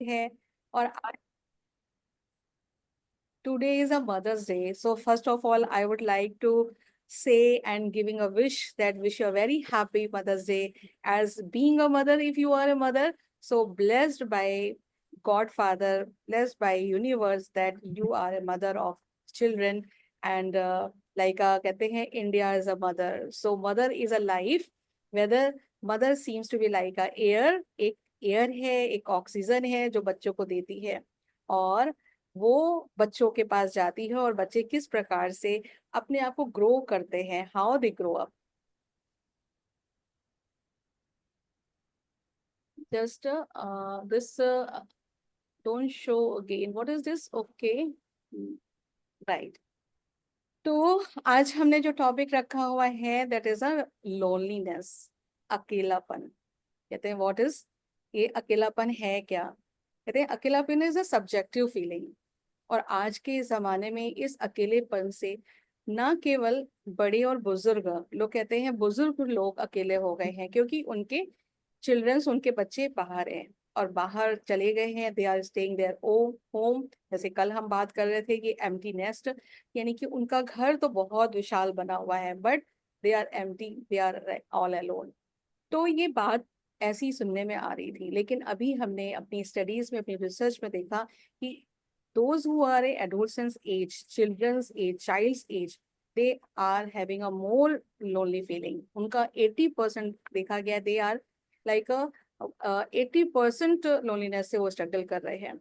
है। और today is a Mother's Day. So first of all, I would like to say and giving a wish you a very happy Mother's Day. As being a mother, if you are a mother, so blessed by Godfather, blessed by universe that you are a mother of children. And कहते हैं India is a mother. So mother is a life. Whether mother seems to be like a air, एक air है, एक oxygen है जो बच्चों को देती है, और वो बच्चों के पास जाती है और बच्चे किस प्रकार से अपने आप को ग्रो करते हैं, how they grow up. Just this don't show again, what is this, okay, right. तो आज हमने जो टॉपिक रखा हुआ है दैट इज अ लोनलीनेस, अकेलापन। कहते हैं व्हाट इज, ये अकेलापन है क्या? कहते हैं अकेलापन इज अ सब्जेक्टिव फीलिंग। और आज के ज़माने में इस अकेलेपन से ना केवल बड़े और बुजुर्ग लोग, कहते हैं बुजुर्ग लोग अकेले हो गए हैं क्योंकि उनके चिल्ड्रंस, उनके बच्चे बाहर हैं और बाहर चले गए हैं, they are staying their own home. जैसे कल हम बात कर रहे थे कि एम्प्टी नेस्ट, यानी कि उनका घर तो बहुत विशाल बना हुआ है but they are empty, they are all alone. तो ये बात ऐसी सुनने में आ रही थी, लेकिन अभी हमने अपनी स्टडीज में, अपनी रिसर्च में देखा कि those who are a adolescence age, children's age, child's age, they are having a more lonely feeling. उनका 80% देखा गया, they are like a 80% loneliness से वो स्ट्रगल कर रहे हैं।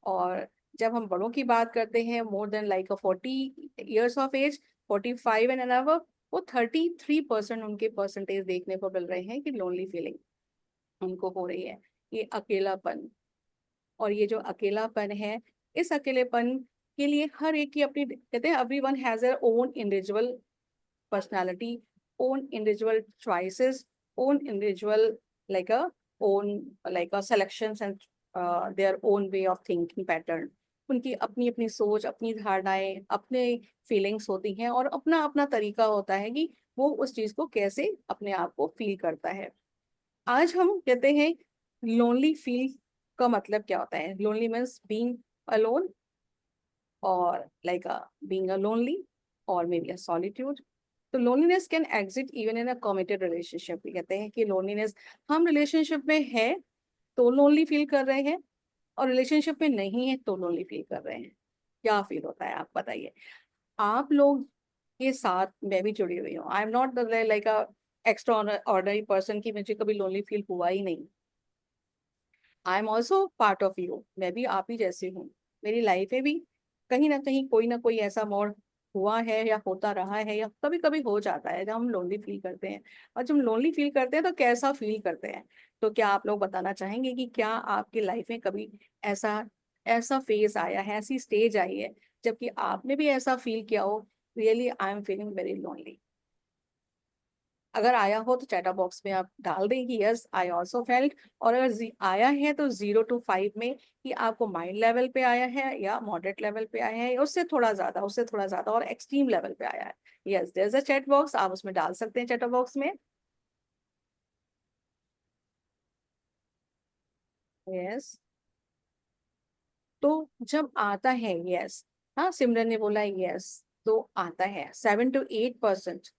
और जब हम बड़ों की बात करते हैं, more than like 40 years of age, 45 and above, वो 33% उनके परसेंटेज देखने को मिल रहे हैं कि लोनली फीलिंग उनको हो रही है, ये अकेलापन। और ये जो अकेलापन है, इस अकेलेपन के लिए हर एक की अपनी, कहते हैं everyone has their own individual personality, own individual choices, own individual like a own like a selections and their own way of thinking pattern. उनकी अपनी अपनी सोच, अपनी धारणाएं, अपने फीलिंग्स होती हैं और अपना अपना तरीका होता है कि वो उस चीज को कैसे अपने आप को फील करता है। आज हम कहते हैं लोनली फील का मतलब क्या होता है। लोनली मीन्स बीइंग अलोन, और लाइक बीइंग अ लोनली, और मे बी अ सॉलिट्यूड। तो loneliness can exit even in a committed relationship. कहते हैं कि लोनलीनेस, हम रिलेशनशिप में है तो लोनली फील कर रहे हैं, और रिलेशनशिप में नहीं है तो लोनली फील कर रहे हैं। क्या फील होता है आप बताइए। आप लोग के साथ मैं भी जुड़ी हुई हूँ, आई am not like a extra ordinary person की मुझे कभी लोनली फील हुआ ही नहीं। I am also part of you, मैं भी आप ही जैसी हूँ। मेरी लाइफ में भी कहीं ना कोई ऐसा मोड़ हुआ है या होता रहा है या कभी कभी हो जाता है जब हम लोनली फील करते हैं। और जब लोनली फील करते हैं तो कैसा फील करते हैं, तो क्या आप लोग बताना चाहेंगे कि क्या आपकी लाइफ में कभी ऐसा ऐसा फेज आया है, ऐसी स्टेज आई है जबकि आपने भी ऐसा फील किया हो, really I am feeling very lonely. अगर आया हो तो चैटा बॉक्स में आप डाल दें कि यस आई ऑल्सो फेल्ट। और अगर आया है तो 0 to 5 में कि आपको माइल्ड लेवल पे आया है या मॉडरेट लेवल पे आया है, उससे थोड़ा ज्यादा, उससे थोड़ा ज्यादा और एक्सट्रीम लेवल पे आया है। Yes there is a chat box, आप उसमें डाल सकते हैं चैटा बॉक्स में। यस, तो जब आता है यस, हाँ सिमरन ने बोला यस, तो आता है 7 to 8%।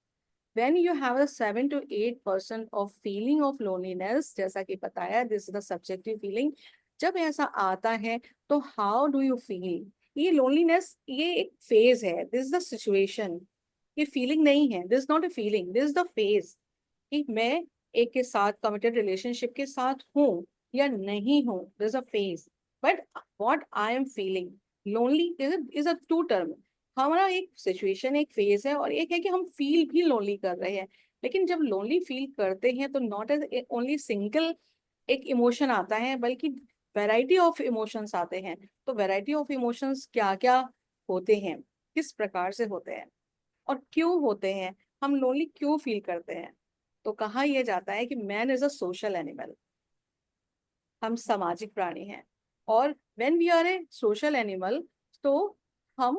when you have a 7 to 8% of feeling of loneliness, जैसा कि बताया this is the subjective feeling, जब ऐसा आता है तो हाउ डू यू फील। ये लोनलीनेस ये एक फेज है, दिस इज द सिचुएशन, ये फीलिंग नहीं है, this not a feeling, this is the phase कि मैं एक के साथ कमिटेड रिलेशनशिप के साथ हूँ या नहीं हूँ, this is a phase. But what I am feeling, lonely is a two term. हमारा एक सिचुएशन, एक फेज है, और एक है कि हम फील भी लोनली कर रहे हैं। लेकिन जब लोनली फील करते हैं तो नॉट एज ओनली सिंगल एक इमोशन आता है, बल्कि वैरायटी ऑफ इमोशंस आते हैं। तो वैरायटी ऑफ इमोशंस क्या क्या होते हैं, किस प्रकार से होते हैं, और क्यों होते हैं, हम लोनली क्यों फील करते हैं। तो कहा यह जाता है कि man is a social animal, हम सामाजिक प्राणी हैं। और when we are a social animal, तो हम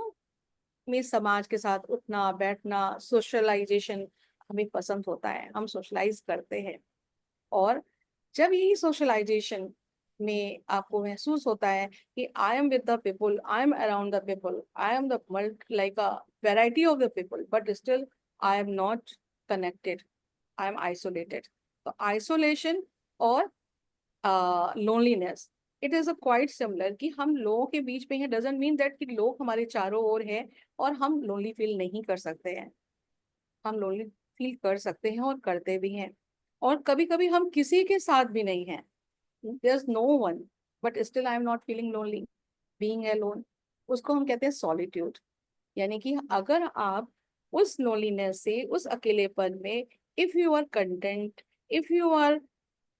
में समाज के साथ उठना बैठना, सोशलाइजेशन हमें पसंद होता है, हम सोशलाइज करते हैं। और जब यही सोशलाइजेशन में आपको महसूस होता है कि I am with the people, I am around the people, I am the like a variety of the people, but still I am not connected, I am isolated. तो आइसोलेशन और loneliness, it is a quite similar, कि हम लोगों के बीच में है doesn't mean that कि लोग हमारे चारों ओर है और हम लोनली फील नहीं कर सकते हैं। हम लोनली फील कर सकते हैं और करते भी हैं। और कभी कभी हम किसी के साथ भी नहीं हैं, there is no one, but still I am not feeling lonely, being alone, उसको हम कहते हैं सॉलिट्यूड। यानी कि अगर आप उस लोनलीनेस से, उस अकेलेपन में, if you are content, if you are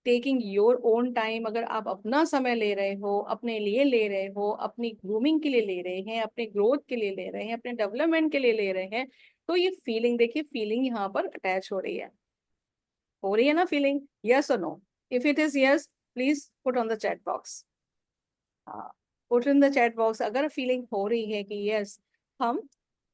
taking your own time, अगर आप अपना समय ले रहे हो, अपने लिए ले रहे हो, अपनी ग्रूमिंग के लिए ले रहे हैं, अपने ग्रोथ के लिए ले रहे हैं, अपने डेवलपमेंट के लिए ले रहे हैं, तो ये फीलिंग देखिए, फीलिंग यहाँ पर अटैच हो रही है ना फीलिंग, यस और no? If it is yes, please put on the chat box. हाँ, put in the chat box अगर फीलिंग हो रही है कि यस, हम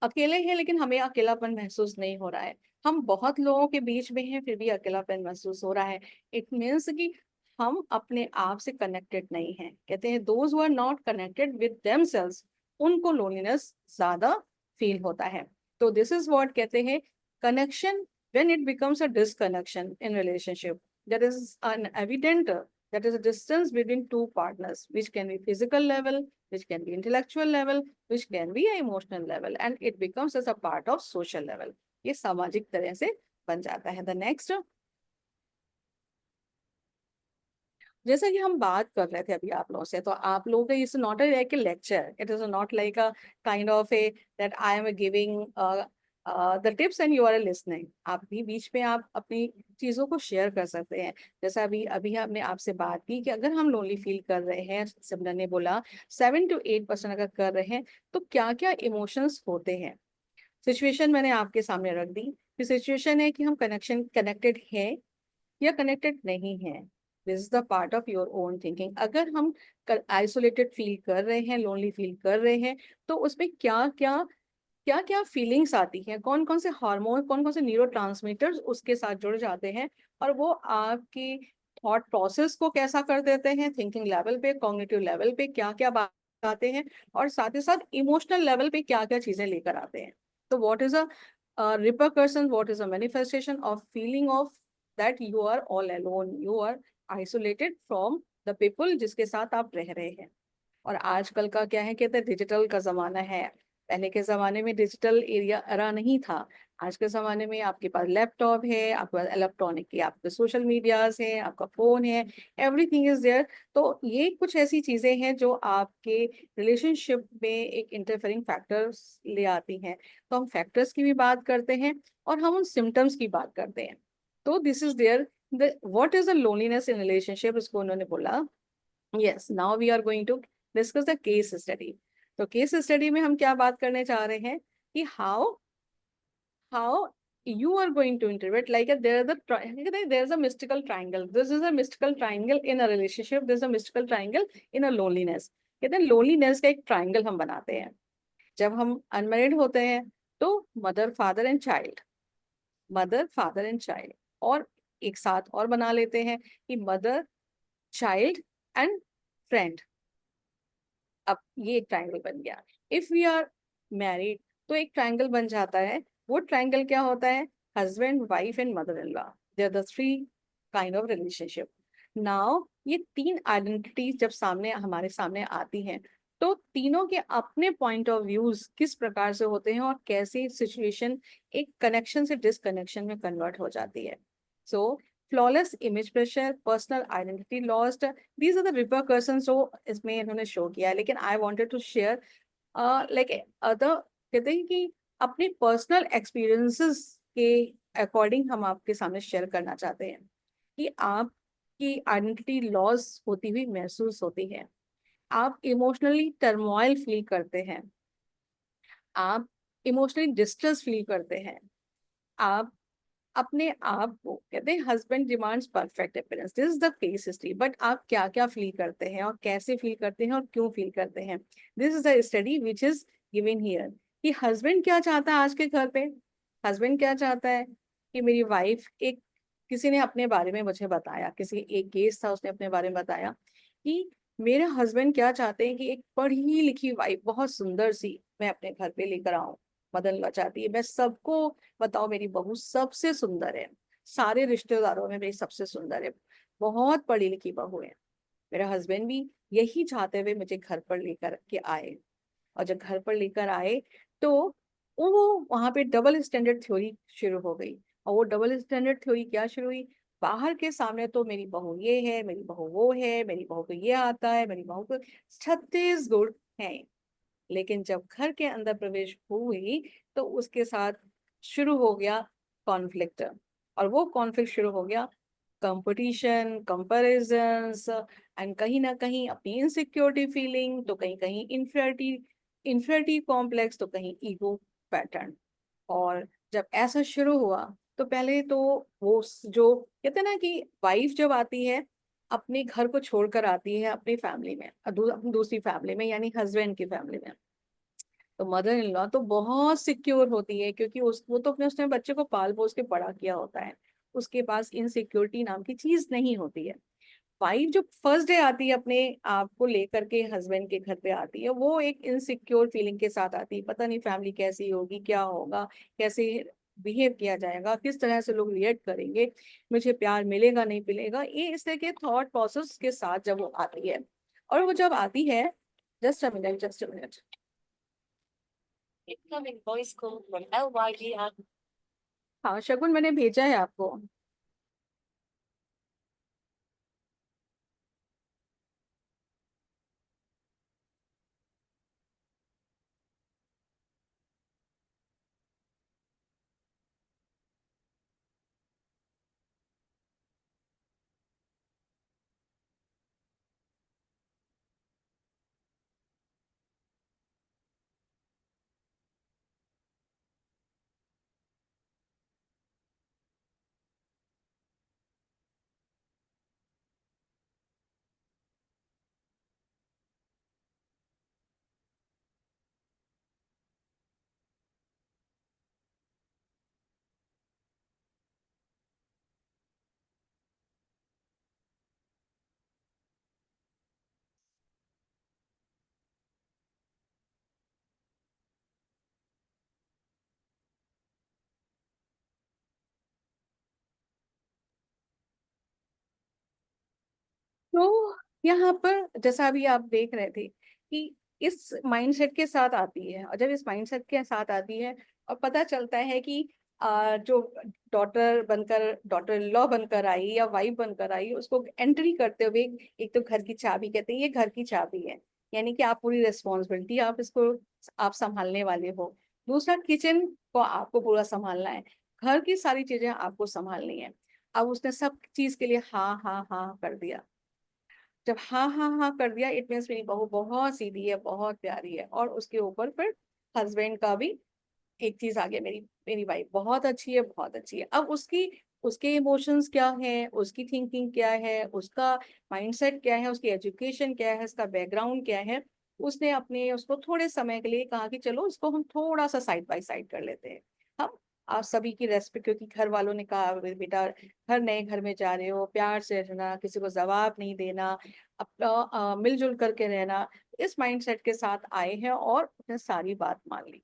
अकेले हैं लेकिन हमें अकेलापन महसूस नहीं हो रहा है, हम बहुत लोगों के बीच में हैं फिर भी अकेलापन महसूस हो रहा है, इट मीन्स कि हम अपने आप से कनेक्टेड नहीं हैं। कहते हैं those who are not connected with themselves, उनको लोनलीनेस ज्यादा फील होता है। तो दिस इज व्हाट कहते हैं connection, when it becomes a disconnection in relationship, that is an evident, that is a distance between two partners, which can be physical level, which can be intellectual level, which can be an emotional level, and it becomes as a part of social level। ये सामाजिक तरह से बन जाता है। The next, जैसा कि हम बात कर रहे थे अभी आप लोगों से, तो आप लोगों का is not like a lecture, it is not like a kind of a that I am giving the tips and you are listening. आप भी बीच में आप अपनी चीजों को शेयर कर सकते हैं। जैसा अभी अभी हमने आपसे बात की कि अगर हम लोनली फील कर रहे हैं, सिमरन ने बोला 7 to 8% अगर कर रहे हैं, तो क्या क्या इमोशंस होते हैं। सिचुएशन मैंने आपके सामने रख दी कि सिचुएशन है कि हम कनेक्टेड हैं या कनेक्टेड नहीं है। This is the part of your own thinking. अगर हम आइसोलेटेड फील कर रहे हैं, लोनली फील कर रहे हैं, तो उसमें क्या क्या फीलिंग्स आती हैं, कौन कौन से हार्मोन, कौन कौन से न्यूरो उसके साथ जुड़ जाते हैं, और वो आपकी थॉट प्रोसेस को कैसा कर देते हैं, थिंकिंग लेवल पे, कॉग्निटिव लेवल पे क्या क्या बात आते हैं, और साथ ही साथ इमोशनल लेवल पे क्या क्या चीजें लेकर आते हैं। तो what is a repercussion, what is a manifestation of feeling of that you are all alone, you are isolated from the people जिसके साथ आप रह रहे हैं। और आजकल का क्या है, कहते हैं डिजिटल का जमाना है। पहले के जमाने में डिजिटल एरिया एरा नहीं था। आज के जमाने में आपके पास लैपटॉप है, आपके पास इलेक्ट्रॉनिक की, आपके सोशल मीडियाज है, आपका फोन है, एवरीथिंग इज देयर। तो ये कुछ ऐसी चीजें हैं जो आपके रिलेशनशिप में एक इंटरफेरिंग फैक्टर्स ले आती हैं। तो हम फैक्टर्स की भी बात करते हैं और हम उन सिम्टम्स की बात करते हैं। तो this is there, the what is the loneliness in relationship, इसको उन्होंने बोला। Yes, now we are going to discuss the case study. तो केस स्टडी में हम क्या बात करने जा रहे हैं कि how you are going to interpret, like there is a mystical triangle, this is a mystical triangle in a relationship, there is a mystical triangle in a loneliness। कहते हैं लोनलीनेस का एक ट्राइंगल हम बनाते हैं जब हम अनमेरिड होते हैं। तो mother father and child, mother father and child, और एक साथ और बना लेते हैं कि मदर चाइल्ड एंड फ्रेंड। अब ये एक ट्रायंगल बन गया। इफ वी आर मैरिड, तो एक ट्रायंगल बन जाता है। वो ट्रायंगल क्या होता है, husband wife and mother in law, they are the three kind of relationship. Now ये तीन आइडेंटिटी जब सामने हमारे सामने आती हैं, तो तीनों के अपने पॉइंट ऑफ व्यूज किस प्रकार से होते हैं और कैसे सिचुएशन एक कनेक्शन से डिसकनेक्शन में कन्वर्ट हो जाती है। So flawless image pressure, personal identity lost, these are the repercussions जो इसमें इन्होंने शो किया है। लेकिन I wanted to share like other, कहते हैं कि अपने पर्सनल एक्सपीरियंसेस के अकॉर्डिंग हम आपके सामने शेयर करना चाहते हैं कि आपकी आइडेंटिटी लॉस होती हुई महसूस होती है, आप इमोशनली टर्मोइल फील करते हैं, आप इमोशनली डिस्ट्रेस फील करते हैं, आप अपने आप को, कहते हैं husband demands perfect appearance, this is the case history, but आप क्या क्या फील करते हैं और कैसे फील करते हैं और क्यों फील करते हैं। This is the study which is given here कि हस्बैंड क्या चाहता है आज के घर पे। हस्बैंड क्या चाहता है कि मेरी वाइफ, एक किसी ने अपने बारे में मुझे बताया, किसी एक केस था उसने अपने बारे में बताया कि मेरे हस्बैंड क्या चाहते हैं कि एक पढ़ी लिखी वाइफ बहुत सुंदर सी मैं अपने घर पे लेकर आऊं। मदन लॉ चाहती है मैं सबको बताओ मेरी बहू सबसे सुंदर है, सारे रिश्तेदारों में मेरी सबसे सुंदर है, बहुत पढ़ी लिखी बहू है। मेरा हस्बैंड भी यही चाहते हुए मुझे घर पर लेकर के आए। और जब घर पर लेकर आए तो वो वहां पे डबल स्टैंडर्ड थ्योरी शुरू हो गई। और वो डबल स्टैंडर्ड थ्योरी क्या शुरू हुई, बाहर के सामने तो मेरी बहू ये है, मेरी बहू वो है, मेरी बहू को ये आता है, मेरी बहू को 36 गुण है। लेकिन जब घर के अंदर प्रवेश हुई तो उसके साथ शुरू हो गया कॉन्फ्लिक्ट। और वो कॉन्फ्लिक्ट शुरू हो गया कंपटीशन, कंपैरिजंस, एंड कहीं ना कहीं अपनी इनसिक्योरिटी फीलिंग, तो कहीं कहीं इंफिनिटी कॉम्प्लेक्स, तो कहीं ईगो पैटर्न। और जब ऐसा शुरू हुआ तो पहले तो वो जो कहते हैं ना कि वाइफ जब आती है अपने घर को छोड़कर आती है अपनी फैमिली में, अपनी दूसरी फैमिली में यानी हस्बैंड की फैमिली में, तो मदर इन लॉ तो बहुत सिक्योर होती है क्योंकि उस वो तो अपने उसने बच्चे को पाल पोस के बड़ा किया होता है, उसके पास इनसिक्योरिटी नाम की चीज नहीं होती है। वाइफ जो फर्स्ट डे आती है अपने आप को लेकर के हस्बैंड के घर पे आती है, वो एक इनसिक्योर फीलिंग के साथ आती है, पता नहीं फैमिली कैसी होगी, क्या होगा, कैसे बिहेव किया जाएगा, किस तरह से लोग रिएक्ट करेंगे, मुझे प्यार मिलेगा नहीं मिलेगा, ये इस तरह के थॉट प्रोसेस के साथ जब वो आती है। और वो जब आती है, just a minute, just a minute. Incoming voice call from LYG। हाँ शगुन, मैंने भेजा है आपको। तो यहाँ पर जैसा अभी आप देख रहे थे कि इस माइंडसेट के साथ आती है, और जब इस माइंडसेट के साथ आती है और पता चलता है कि जो डॉटर लॉ बनकर आई या वाइफ बनकर आई, उसको एंट्री करते हुए एक तो घर की चाबी, कहते हैं ये घर की चाबी है, यानी कि आप पूरी रिस्पॉन्सिबिलिटी, आप इसको आप संभालने वाले हो। दूसरा, किचन को आपको पूरा संभालना है, घर की सारी चीजें आपको संभालनी है। अब उसने सब चीज के लिए हाँ हाँ हाँ कर दिया। जब हाँ हाँ हाँ कर दिया, इट मीन्स मेरी बहू बहुत सीधी है, बहुत प्यारी है। और उसके ऊपर फिर हस्बैंड का भी एक चीज आ गया, मेरी मेरी वाइफ बहुत अच्छी है, बहुत अच्छी है। अब उसकी उसके इमोशंस क्या है, उसकी थिंकिंग क्या है, उसका माइंडसेट क्या है, उसकी एजुकेशन क्या है, उसका बैकग्राउंड क्या है, उसने अपने उसको थोड़े समय के लिए कहा कि चलो इसको हम थोड़ा सा साइड बाय साइड कर लेते हैं। हम आप सभी की रेस्पेक्ट, क्योंकि घर वालों ने कहा बेटा घर नए घर में जा रहे हो, प्यार से रहना, किसी को जवाब नहीं देना, अपना मिलजुल करके रहना, इस माइंडसेट के साथ आए हैं और उसने सारी बात मान ली।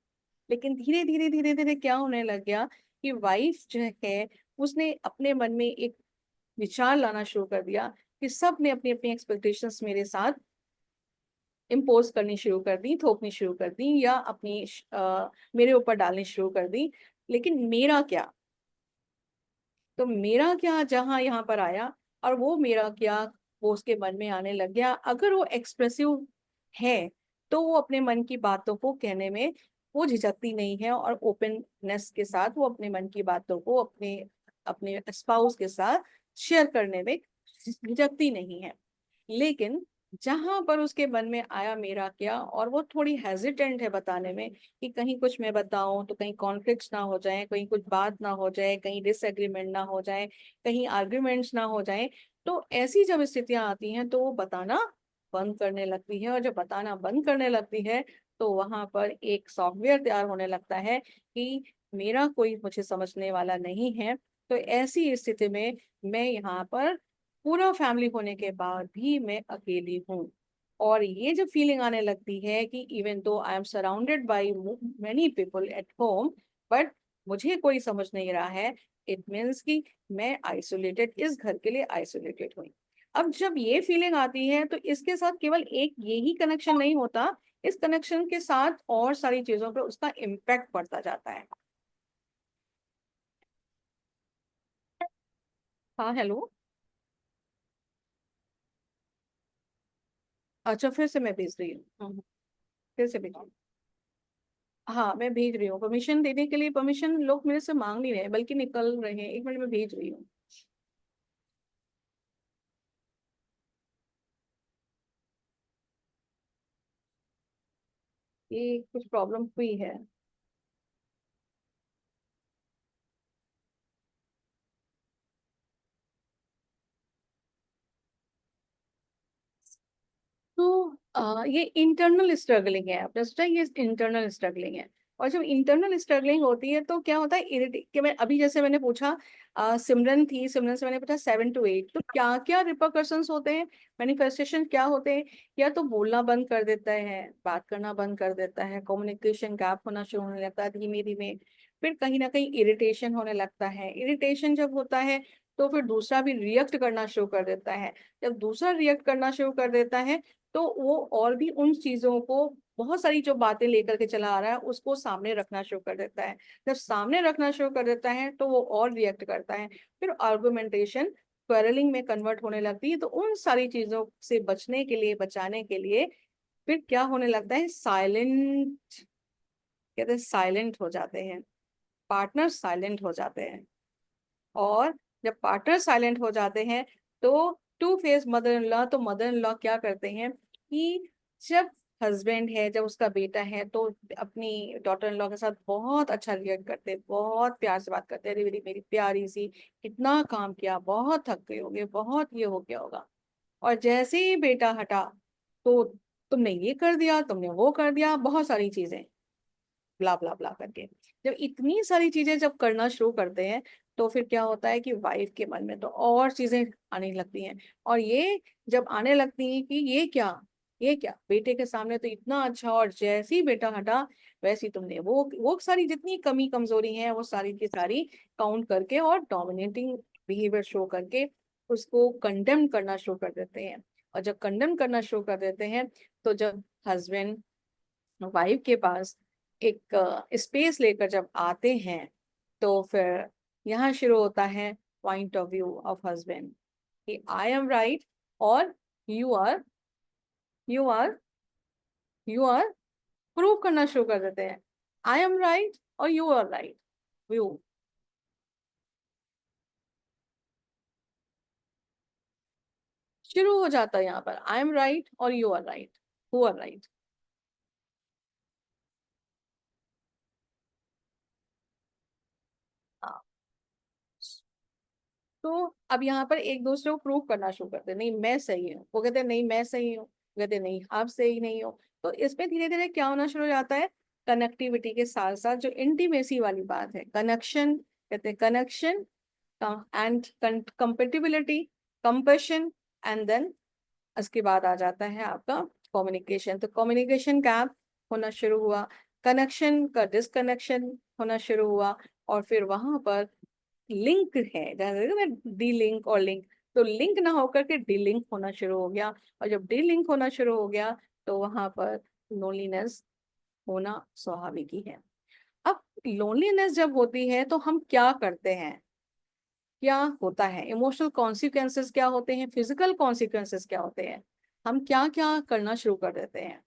लेकिन धीरे धीरे धीरे धीरे क्या होने लग गया कि वाइफ जो है उसने अपने मन में एक विचार लाना शुरू कर दिया कि सब ने अपनी अपनी एक्सपेक्टेशंस मेरे साथ इम्पोज करनी शुरू कर दी, थोपनी शुरू कर दी, या अपनी मेरे ऊपर डालनी शुरू कर दी। लेकिन मेरा क्या, तो मेरा क्या जहां यहाँ पर आया, और वो मेरा क्या वो उसके मन में आने लग गया। अगर वो एक्सप्रेसिव है तो वो अपने मन की बातों को कहने में वो झिझकती नहीं है, और ओपननेस के साथ वो अपने मन की बातों को अपने अपने स्पाउस के साथ शेयर करने में झिझकती नहीं है। लेकिन जहां पर उसके मन में आया मेरा क्या, और वो थोड़ी हेजिटेंट है बताने में कि कहीं कुछ मैं बताऊं तो कहीं कॉन्फ्लिक्ट्स ना हो जाए, कहीं कुछ बात ना हो जाए, कहीं डिसएग्रीमेंट ना हो जाए, कहीं आर्ग्यूमेंट्स ना हो जाए, तो ऐसी जब स्थितियां आती हैं तो वो बताना बंद करने लगती है। और जब बताना बंद करने लगती है तो वहां पर एक सॉफ्टवेयर तैयार होने लगता है कि मेरा कोई मुझे समझने वाला नहीं है। तो ऐसी स्थिति में मैं यहाँ पर पूरा फैमिली होने के बाद भी मैं अकेली हूँ। और ये जब फीलिंग आने लगती है कि even though I am surrounded by many people at home, but मुझे कोई समझ नहीं रहा है, इट मीन्स कि मैं आइसोलेटेड, इस घर के लिए आइसोलेटेड हुई। अब जब ये फीलिंग आती है तो इसके साथ केवल एक यही कनेक्शन नहीं होता, इस कनेक्शन के साथ और सारी चीजों पर उसका इम्पैक्ट पड़ता जाता है। हाँ हेलो। अच्छा फिर से मैं भेज रही हूँ। फिर से भेज रही हूँ। हाँ मैं भेज रही हूँ, परमिशन देने के लिए परमिशन लोग मेरे से मांग नहीं रहे बल्कि निकल रहे हैं, 1 मिनट में भेज रही हूँ। ये कुछ प्रॉब्लम हुई है। तो ये इंटरनल स्ट्रगलिंग है, आपने सोचा ये इंटरनल स्ट्रगलिंग है। और जब इंटरनल स्ट्रगलिंग होती है तो क्या होता है, इरिटेट कि मैं अभी जैसे मैंने पूछा, सिमरन थी, सिमरन से मैंने पूछा 7 to 8 तो क्या क्या रिpercussions होते हैं, मैनिफेस्टेशन क्या होते हैं। या तो बोलना बंद कर देता है, बात करना बंद कर देता है, कम्युनिकेशन गैप होना शुरू होने लगता है धीमे धीमे। फिर कहीं ना कहीं इरिटेशन होने लगता है, इरिटेशन जब होता है तो फिर दूसरा भी रिएक्ट करना शुरू कर देता है। जब दूसरा रिएक्ट करना शुरू कर देता है तो वो और भी उन चीजों को, बहुत सारी जो बातें लेकर के चला आ रहा है उसको सामने रखना शुरू कर देता है। जब सामने रखना शुरू कर देता है तो वो और रिएक्ट करता है। फिर आर्गुमेंटेशन क्वेरलिंग में कन्वर्ट होने लगती है। तो उन सारी चीजों से बचने के लिए, बचाने के लिए फिर क्या होने लगता है, साइलेंट, कहते हैं साइलेंट हो जाते हैं, पार्टनर साइलेंट हो जाते हैं। और जब पार्टनर साइलेंट हो जाते हैं तो to face mother in law, तो मदर इन लॉ क्या करते हैं कि जब हस्बैंड है, जब उसका बेटा है तो अपनी डॉटर इन लॉ के साथ बहुत अच्छा रिएक्ट करते हैं, बहुत प्यार से बात करते हैं, अरे मेरी मेरी प्यारी सी, कितना काम किया, बहुत थक गए होगे, बहुत ये हो गया होगा। और जैसे ही बेटा हटा तो तुमने ये कर दिया, तुमने वो कर दिया, बहुत सारी चीजें ब्ला ब्ला ब्ला करके। जब इतनी सारी चीजें जब करना शुरू करते हैं तो फिर क्या होता है कि वाइफ के मन में तो और चीजें आने लगती हैं। और ये जब आने लगती हैं कि ये क्या बेटे के सामने तो इतना अच्छा, और जैसे ही बेटा हटा वैसे ही तुमने वो सारी जितनी कमी कमजोरी है वो सारी की सारी काउंट करके और डोमिनेटिंग बिहेवियर शो करके उसको कंडेम करना शुरू कर देते हैं। और जब कंडेम करना शुरू कर देते हैं तो जब हस्बैंड वाइफ के पास एक स्पेस लेकर जब आते हैं तो फिर यहाँ शुरू होता है point of view of husband कि आई एम राइट और you are you are you are prove करना शुरू कर देते हैं, आई एम राइट और यू आर राइट व्यू शुरू हो जाता है। यहाँ पर आई एम राइट और you are right, who are right. तो अब यहाँ पर एक दूसरे को प्रूव करना शुरू करते हैं, नहीं मैं सही हूँ, वो कहते हैं नहीं मैं सही हूँ, वो कहते हैं नहीं आप सही नहीं हो। तो इसमें धीरे धीरे क्या होना शुरू हो जाता है, कनेक्टिविटी के साथ साथ जो इंटीमेसी वाली बात है, कनेक्शन, कहते हैं connection and compatibility, compassion, and then उसके बाद आ जाता है आपका कम्युनिकेशन। तो कम्युनिकेशन गैप होना शुरू हुआ, कनेक्शन का डिसकनेक्शन होना शुरू हुआ, और फिर वहां पर लिंक है जैसे डी लिंक और लिंक, तो लिंक ना होकर के डी लिंक होना शुरू हो गया। और जब डी लिंक होना शुरू हो गया तो वहां पर लोनलीनेस होना स्वाभाविक ही है। अब लोनलीनेस जब होती है तो हम क्या करते हैं, क्या होता है, इमोशनल कॉन्सिक्वेंसेस क्या होते हैं, फिजिकल कॉन्सिक्वेंसेस क्या होते हैं, हम क्या क्या करना शुरू कर देते हैं।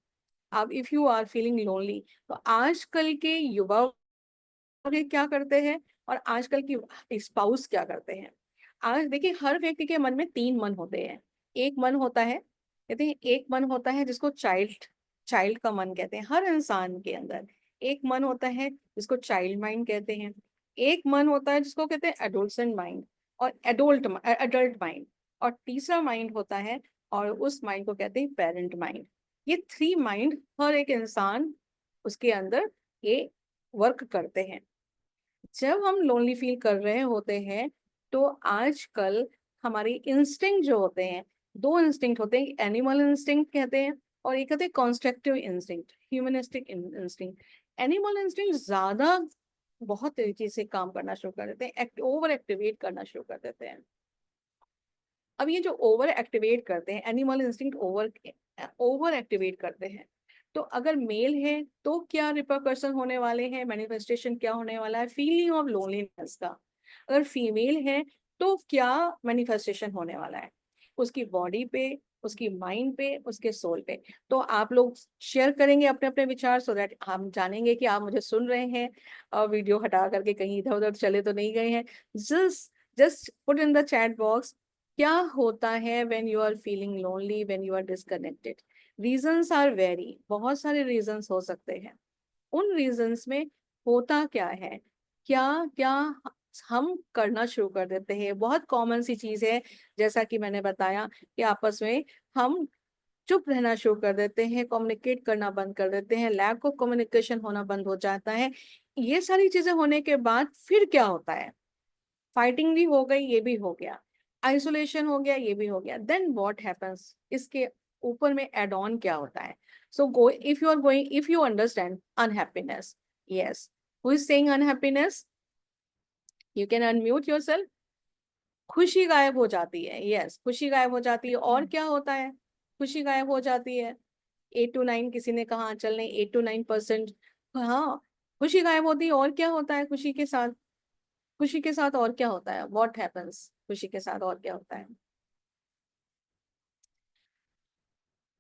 अब if you are feeling lonely तो आजकल के युवा ये क्या करते हैं और आजकल की स्पाउस क्या करते हैं। आज देखिए हर व्यक्ति के मन में 3 मन होते हैं। एक मन होता है, कहते हैं एक मन होता है जिसको चाइल्ड चाइल्ड का मन कहते हैं, हर इंसान के अंदर एक मन होता है जिसको चाइल्ड माइंड कहते हैं। एक मन होता है जिसको कहते हैं एडोलसेंट माइंड और एडल्ट माइंड। और तीसरा माइंड होता है और उस माइंड को कहते हैं पेरेंट माइंड। ये 3 माइंड हर एक इंसान उसके अंदर ये वर्क करते हैं। जब हम लोनली फील कर रहे होते हैं तो आजकल हमारी इंस्टिंक्ट जो होते हैं, दो इंस्टिंक्ट होते हैं, एनिमल इंस्टिंक्ट कहते हैं और एक कहते हैं constructive instinct, humanistic instinct. Animal instinct ज्यादा बहुत तेजी से काम करना शुरू कर देते हैं, ओवर एक्टिवेट करना शुरू कर देते हैं। अब ये जो ओवर एक्टिवेट करते हैं, एनिमल इंस्टिंक्ट ओवर एक्टिवेट करते हैं, तो अगर मेल है तो क्या रिपरकशन होने वाले हैं, मैनिफेस्टेशन क्या होने वाला है, फीलिंग ऑफ लोनलीनेस का। अगर फीमेल है तो क्या मैनिफेस्टेशन होने वाला है, उसकी बॉडी पे, उसकी माइंड पे, उसके सोल पे। तो आप लोग शेयर करेंगे अपने अपने विचार, सो दैट हम जानेंगे कि आप मुझे सुन रहे हैं और वीडियो हटा करके कहीं इधर उधर चले तो नहीं गए हैं। Just just put in the chat box, क्या होता है when you are feeling lonely, when you are disconnected। reasons are very, बहुत सारे reasons हो सकते हैं। उन reasons में होता क्या है, क्या क्या हम करना शुरू कर देते हैं। बहुत कॉमन सी चीज है, जैसा कि मैंने बताया कि आपस में हम चुप रहना शुरू कर देते हैं, कम्युनिकेट करना बंद कर देते हैं, लैक ऑफ कम्युनिकेशन होना बंद हो जाता है। ये सारी चीजें होने के बाद फिर क्या होता है, फाइटिंग भी हो गई, ये भी हो गया, आइसोलेशन हो गया, ये भी हो गया, देन व्हाट हैपेंस, इसके ऊपर में एड ऑन क्या होता है। So go, if you are going, if you understand unhappiness, yes, who is saying unhappiness, you can unmute yourself. खुशी गायब हो जाती है, यस, खुशी गायब हो जाती है। और क्या होता है, खुशी गायब हो जाती है। 8 to 9, किसी ने कहा, चल नहीं 8 to 9%, हाँ, खुशी गायब होती है। और क्या होता है खुशी के साथ, खुशी के साथ और क्या होता है, व्हाट हैपेंस, खुशी के साथ और क्या होता है।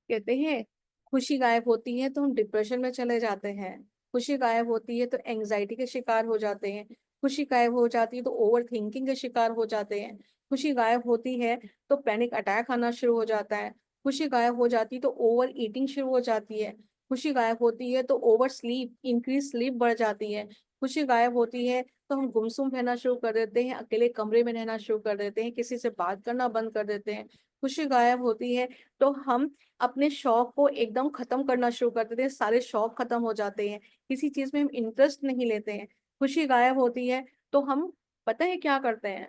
कहते हैं खुशी गायब होती है तो हम डिप्रेशन में चले जाते हैं, खुशी गायब होती है तो एंजाइटी के शिकार हो जाते हैं, खुशी गायब हो जाती है तो ओवर थिंकिंग के शिकार हो जाते हैं, खुशी गायब होती है तो पैनिक अटैक आना शुरू हो जाता है, खुशी गायब हो जाती है तो ओवर ईटिंग शुरू हो जाती है, खुशी गायब होती है तो ओवर स्लीप, इंक्रीज स्लीप बढ़ जाती है, खुशी गायब होती है तो हम गुमसुम रहना शुरू कर देते हैं, अकेले कमरे में रहना शुरू कर देते हैं, किसी से बात करना बंद कर देते हैं। खुशी गायब होती है तो हम अपने शौक को एकदम खत्म करना शुरू कर देते हैं, सारे शौक खत्म हो जाते हैं, किसी चीज में हम इंटरेस्ट नहीं लेते हैं। खुशी गायब होती है तो हम, पता है क्या करते हैं,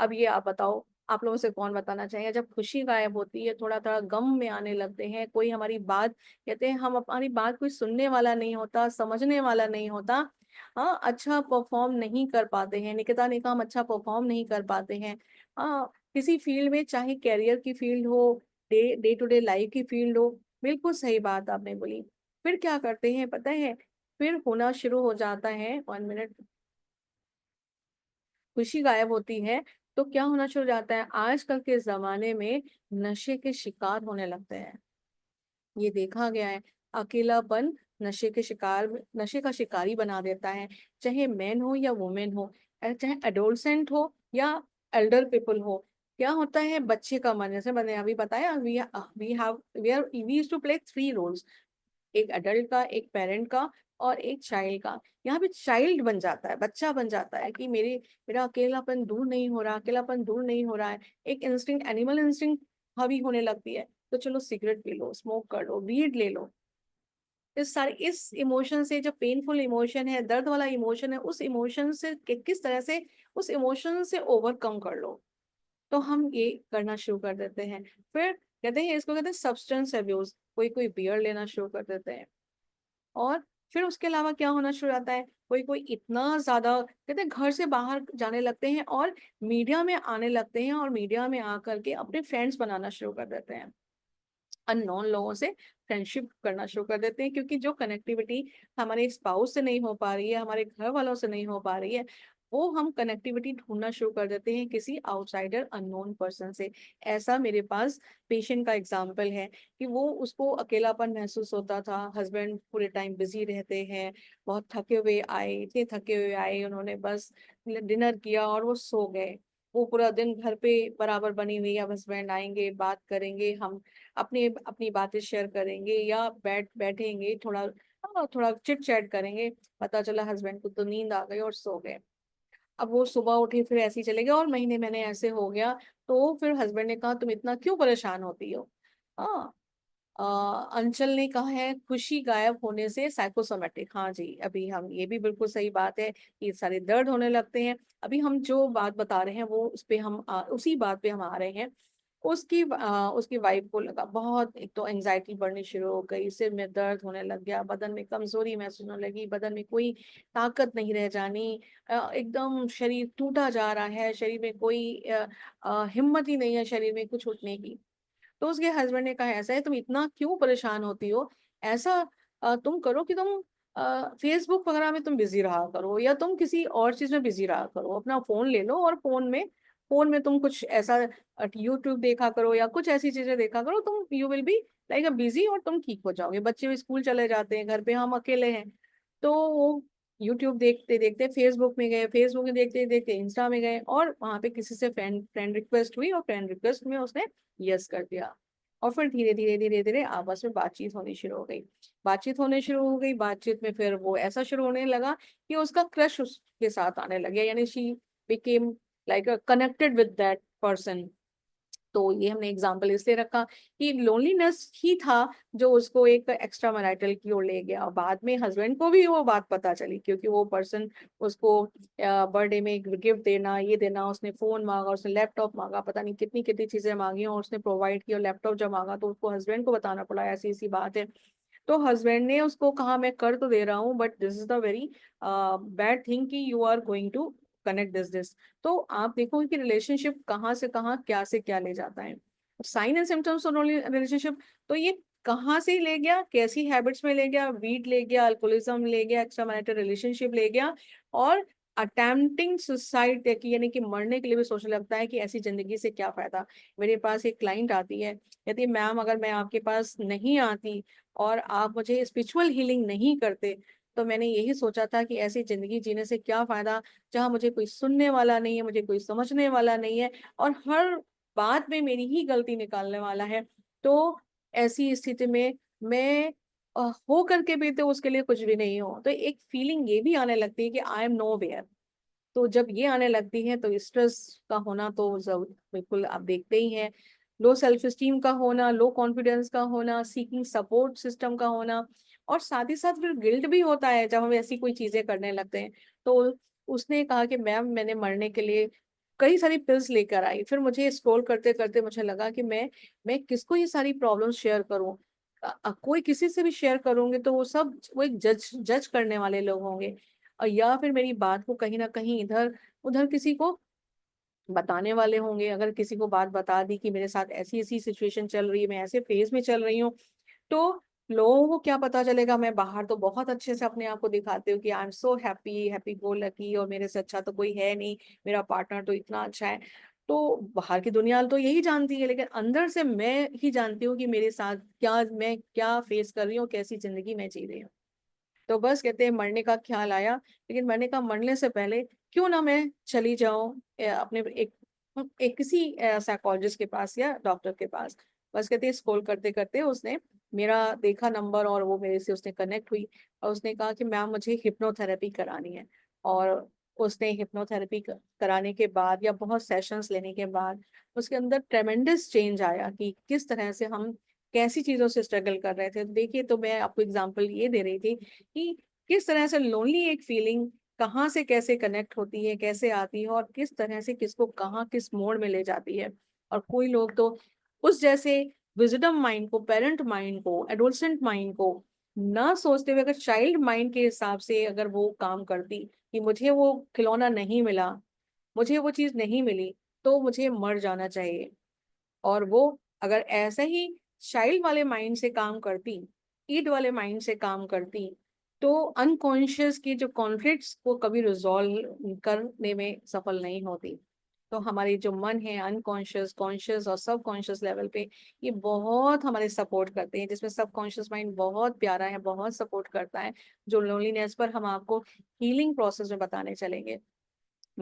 अब ये आप बताओ, आप लोगों से कौन बताना चाहिए, जब खुशी गायब होती है थोड़ा थोड़ा गम में आने लगते हैं, कोई हमारी बात, कहते हैं हम हमारी बात कोई सुनने वाला नहीं होता, समझने वाला नहीं होता, हाँ, अच्छा परफॉर्म नहीं कर पाते हैं, निकिता ने कहा हम अच्छा परफॉर्म नहीं कर पाते हैं, हाँ, किसी फील्ड में, चाहे कैरियर की फील्ड हो, day day to day life की फील्ड हो, बिल्कुल सही बात आपने बोली। फिर क्या करते हैं पता है, फिर होना शुरू हो जाता है, 1 मिनट, खुशी गायब होती है तो क्या होना शुरू हो जाता है, आजकल के जमाने में नशे के शिकार होने लगते हैं। ये देखा गया है, अकेलापन नशे के शिकार, नशे का शिकारी बना देता है, चाहे मैन हो या वुमेन हो, चाहे एडोलसेंट हो या एल्डर पीपल हो। क्या होता है, बच्चे का मन, जैसे मैंने अभी बताया, we used to play 3 roles, एक एडल्ट का, एक पेरेंट का और एक चाइल्ड का। यहाँ पे चाइल्ड बन जाता है, बच्चा बन जाता है कि मेरा अकेलापन दूर नहीं हो रहा, अकेलापन दूर नहीं हो रहा है, एक इंस्टिंक्ट, एनिमल इंस्टिंक्ट हावी होने लगती है, तो चलो सिगरेट पी लो, स्मोक कर लो, वीड ले लो। इस इमोशन से, जो पेनफुल इमोशन है, दर्द वाला इमोशन है, उस इमोशन से किस तरह से उस इमोशन से ओवरकम कर लो, तो हम ये करना शुरू कर देते हैं। फिर कहते हैं, इसको कहते हैं सब्सटेंस अब्यूज, कोई कोई बियर लेना शुरू कर देते हैं। और फिर उसके अलावा क्या होना शुरू हो जाता है, कोई कोई इतना ज्यादा, कहते हैं घर से बाहर जाने लगते हैं और मीडिया में आने लगते हैं, और मीडिया में आकर के अपने फ्रेंड्स बनाना शुरू कर देते हैं, अननोन लोगों से फ्रेंडशिप करना शुरू कर देते हैं, क्योंकि जो कनेक्टिविटी हमारे स्पाउस से नहीं हो पा रही है, हमारे घर वालों से नहीं हो पा रही है, वो हम कनेक्टिविटी ढूंढना शुरू कर देते हैं किसी आउटसाइडर, अननोन पर्सन से। ऐसा मेरे पास पेशेंट का एग्जाम्पल है कि वो, उसको अकेलापन महसूस होता था, हस्बैंड पूरे टाइम बिजी रहते हैं, बहुत थके हुए आए, इतने थके हुए आए, उन्होंने बस डिनर किया और वो सो गए। वो पूरा दिन घर पे बराबर बनी हुई, अब हस्बैंड आएंगे, बात करेंगे, हम अपनी अपनी बातें शेयर करेंगे या बैठेंगे थोड़ा, थोड़ा चिट चैट करेंगे, पता चला हस्बैंड को तो नींद आ गई और सो गए। अब वो सुबह उठे, फिर ऐसे ही चले गए और महीने महीने ऐसे हो गया। तो फिर हस्बैंड ने कहा तुम इतना क्यों परेशान होती हो, हाँ, अंचल ने कहा है खुशी गायब होने से साइकोसोमेटिक। हाँ जी, अभी हम ये भी बिल्कुल सही बात है कि सारे दर्द होने लगते हैं। अभी हम जो बात बता रहे हैं वो उस पे हम उसी बात पे हम आ रहे हैं। उसकी वाइफ को लगा बहुत, एक तो एंजाइटी बढ़नी शुरू हो गई, सिर में दर्द होने लग गया, बदन में कमजोरी महसूस होने लगी, बदन में कोई ताकत नहीं रह जानी, एकदम शरीर टूटा जा रहा है, शरीर में कोई हिम्मत ही नहीं है शरीर में कुछ उठने की। तो उसके हस्बैंड ने कहा ऐसा है तुम इतना क्यों परेशान होती हो, ऐसा तुम करो कि तुम फेसबुक वगैरह में तुम बिजी रहा करो, या तुम किसी और चीज में बिजी रहा करो, अपना फोन ले लो और फोन में तुम कुछ ऐसा यूट्यूब देखा करो या कुछ ऐसी चीजें देखा करो, तुम you will be like a busy और तुम ठीक हो जाओगे। बच्चे भी स्कूल चले जाते हैं, घर पे हम अकेले हैं। तो वो यूट्यूब देखते देखते फेसबुक में गए, फेसबुक में देखते देखते इंस्टा में गए, और वहां पे किसी से फ्रेंड फ्रेंड रिक्वेस्ट हुई और फ्रेंड रिक्वेस्ट में उसने यस कर दिया। और फिर धीरे धीरे धीरे धीरे आपस में बातचीत होनी शुरू हो गई। बातचीत में फिर वो ऐसा शुरू होने लगा कि उसका क्रश उसके साथ आने लगे, यानी she became like connected with that person. तो ये हमने एग्जाम्पल इसलिए रखा कि लोनलीनेस ही था जो उसको एक एक्स्ट्रा मैरिटल की ओर ले गया। बाद में हस्बैंड को भी वो बात पता चली, क्योंकि वो पर्सन उसको बर्थडे में एक गिफ्ट देना, ये देना, उसने फोन मांगा, उसने लैपटॉप मांगा, पता नहीं कितनी कितनी चीजें मांगी और उसने प्रोवाइड किया। और लैपटॉप जब मांगा तो उसको हस्बैंड को बताना पड़ा ऐसी ऐसी बात है। तो हस्बैंड ने उसको कहा मैं कर तो दे रहा हूँ, but this is the very bad thing कि you are going to connect this. तो आप देखोगे कि रिलेशनशिप कहाँ से कहाँ, क्या से क्या ले जाता है। Sign and symptoms of relationship, तो ये कहाँ से ले गया, कैसी हैबिट्स में ले गया, वीट ले गया, अल्कोहलिज्म ले गया, एक्स्ट्रा मैरिटल रिलेशनशिप ले गया, और अटेम्प्टिंग सुसाइड, यानी कि मरने के लिए भी सोचने लगता है कि ऐसी जिंदगी से क्या फायदा। मेरे पास एक क्लाइंट आती है, कहती मैम अगर मैं आपके पास नहीं आती और आप मुझे स्पिरिचुअल हीलिंग नहीं करते तो मैंने यही सोचा था कि ऐसी जिंदगी जीने से क्या फायदा, जहाँ मुझे कोई सुनने वाला नहीं है, मुझे कोई समझने वाला नहीं है, और हर बात में मेरी ही गलती निकालने वाला है। तो ऐसी स्थिति में मैं हो करके भी तो उसके लिए कुछ भी नहीं हो, तो एक फीलिंग ये भी आने लगती है कि आई एम नो वेयर। तो जब ये आने लगती है तो स्ट्रेस का होना तो जरूर बिल्कुल आप देखते ही हैं। लो सेल्फ स्टीम का होना, लो कॉन्फिडेंस का होना, सीकिंग सपोर्ट सिस्टम का होना, और साथ ही साथ फिर गिल्ट भी होता है जब हम ऐसी कोई चीजें करने लगते हैं। तो उसने कहा कि मैम मैंने मरने के लिए कई सारी पिल्स लेकर आई, फिर मुझे स्क्रॉल करते करते मुझे लगा कि मैं किसको ये सारी प्रॉब्लम्स शेयर करूं। कोई किसी से भी शेयर करूंगी तो वो एक जज जज करने वाले लोग होंगे, और या फिर मेरी बात को कहीं ना कहीं इधर उधर किसी को बताने वाले होंगे। अगर किसी को बात बता दी कि मेरे साथ ऐसी ऐसी सिचुएशन चल रही है, मैं ऐसे फेज में चल रही हूँ, तो लोगों को क्या पता चलेगा। मैं बाहर तो बहुत अच्छे से अपने आप को दिखाती हूँ कि I am so happy happy go lucky, और मेरे से अच्छा तो कोई है नहीं, मेरा पार्टनर तो इतना अच्छा है। तो बाहर की दुनिया तो यही जानती है, लेकिन अंदर से मैं ही जानती हूँ कि मेरे साथ क्या, मैं क्या फेस कर रही हूँ, कैसी जिंदगी मैं जी रही हूँ। तो बस कहते हैं मरने का ख्याल आया, लेकिन मरने से पहले क्यों ना मैं चली जाऊं अपने एक किसी साइकोलॉजिस्ट के पास या डॉक्टर के पास। बस कहते हैं स्क्रॉल करते करते उसने मेरा देखा नंबर, और वो मेरे से उसने कनेक्ट हुई, और उसने कहा कि मैम मुझे हिप्नोथेरेपी करानी है। और उसने हिप्नोथेरेपी कराने के बाद या बहुत सेशंस लेने के बाद उसके अंदर ट्रेमेंडस चेंज आया कि किस तरह से हम कैसी चीजों से स्ट्रगल कर रहे थे। तो देखिए, तो मैं आपको एग्जांपल ये दे रही थी कि किस तरह से लोनली एक फीलिंग कहाँ से कैसे कनेक्ट होती है, कैसे आती है, और किस तरह से किसको कहाँ किस मोड़ में ले जाती है। और कोई लोग तो उस जैसे विजडम माइंड को, पेरेंट माइंड को, एडोलसेंट माइंड को ना सोचते हुए, अगर चाइल्ड माइंड के हिसाब से अगर वो काम करती कि मुझे वो खिलौना नहीं मिला, मुझे वो चीज नहीं मिली, तो मुझे मर जाना चाहिए, और वो अगर ऐसा ही चाइल्ड वाले माइंड से काम करती, ईड वाले माइंड से काम करती, तो अनकॉन्शियस की जो कॉन्फ्लिक्ट्स को कभी रिजॉल्व करने में सफल नहीं होती। तो हमारी जो मन है, अनकॉन्शियस, कॉन्शियस और सब कॉन्शियस लेवल पे, ये बहुत हमारे सपोर्ट करते हैं, जिसमें सब कॉन्शियस माइंड बहुत प्यारा है, बहुत सपोर्ट करता है, जो लोनलीनेस पर हम आपको हीलिंग प्रोसेस में बताने चलेंगे।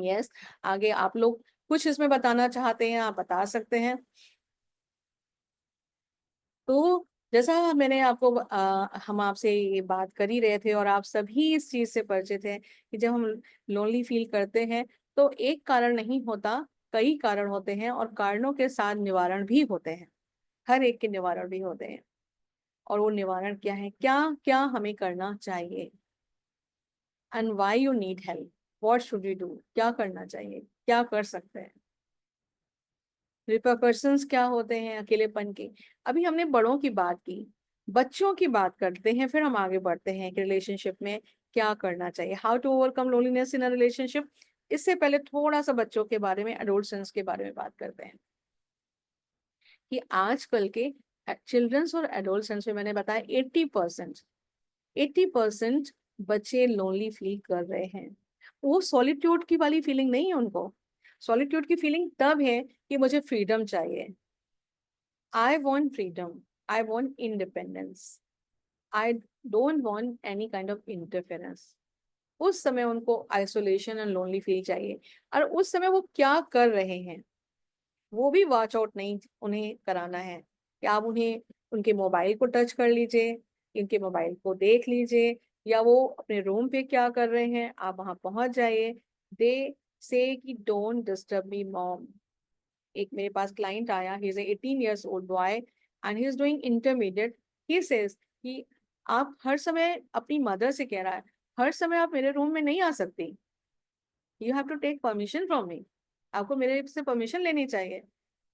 यस, आगे आप लोग कुछ इसमें बताना चाहते हैं, आप बता सकते हैं। तो जैसा मैंने आपको हम आपसे ये बात कर ही रहे थे, और आप सभी इस चीज से परिचित हैं कि जब हम लोनली फील करते हैं तो एक कारण नहीं होता, कई कारण होते हैं, और कारणों के साथ निवारण भी होते हैं, हर एक के निवारण भी होते हैं। और वो निवारण क्या है, क्या क्या हमें करना चाहिए, and why you need help, what should you do, क्या करना चाहिए, क्या कर सकते हैं, रिपरकशंस क्या होते हैं अकेलेपन के। अभी हमने बड़ों की बात की, बच्चों की बात करते हैं, फिर हम आगे बढ़ते हैं कि रिलेशनशिप में क्या करना चाहिए, how to overcome loneliness in a relationship. इससे पहले थोड़ा सा बच्चों के बारे में, एडोलसेंस के बारे में बात करते हैं कि आजकल के चिल्ड्रंस और एडोलसेंस में मैंने बताया 80% बच्चे लोनली फील कर रहे हैं। वो सॉलिट्यूड की वाली फीलिंग नहीं है उनको। सॉलिट्यूड की फीलिंग तब है कि मुझे फ्रीडम चाहिए, I want freedom, I want independence, I don't want any kind of interference. उस समय उनको आइसोलेशन एंड लोनली फील चाहिए। और उस समय वो क्या कर रहे हैं वो भी वॉच आउट नहीं उन्हें कराना है कि आप उन्हें उनके मोबाइल को टच कर लीजिए, उनके मोबाइल को देख लीजिए, या वो अपने रूम पे क्या कर रहे हैं आप वहां पहुंच जाइए। दे से कि डोंट डिस्टर्ब मी मॉम। एक मेरे पास क्लाइंट आया, he is 18 years old boy and he is doing intermediate. He says कि आप हर समय, अपनी मदर से कह रहा है, हर समय आप मेरे रूम में नहीं आ सकती, you have to take permission from me, आपको मेरे से परमिशन लेनी चाहिए।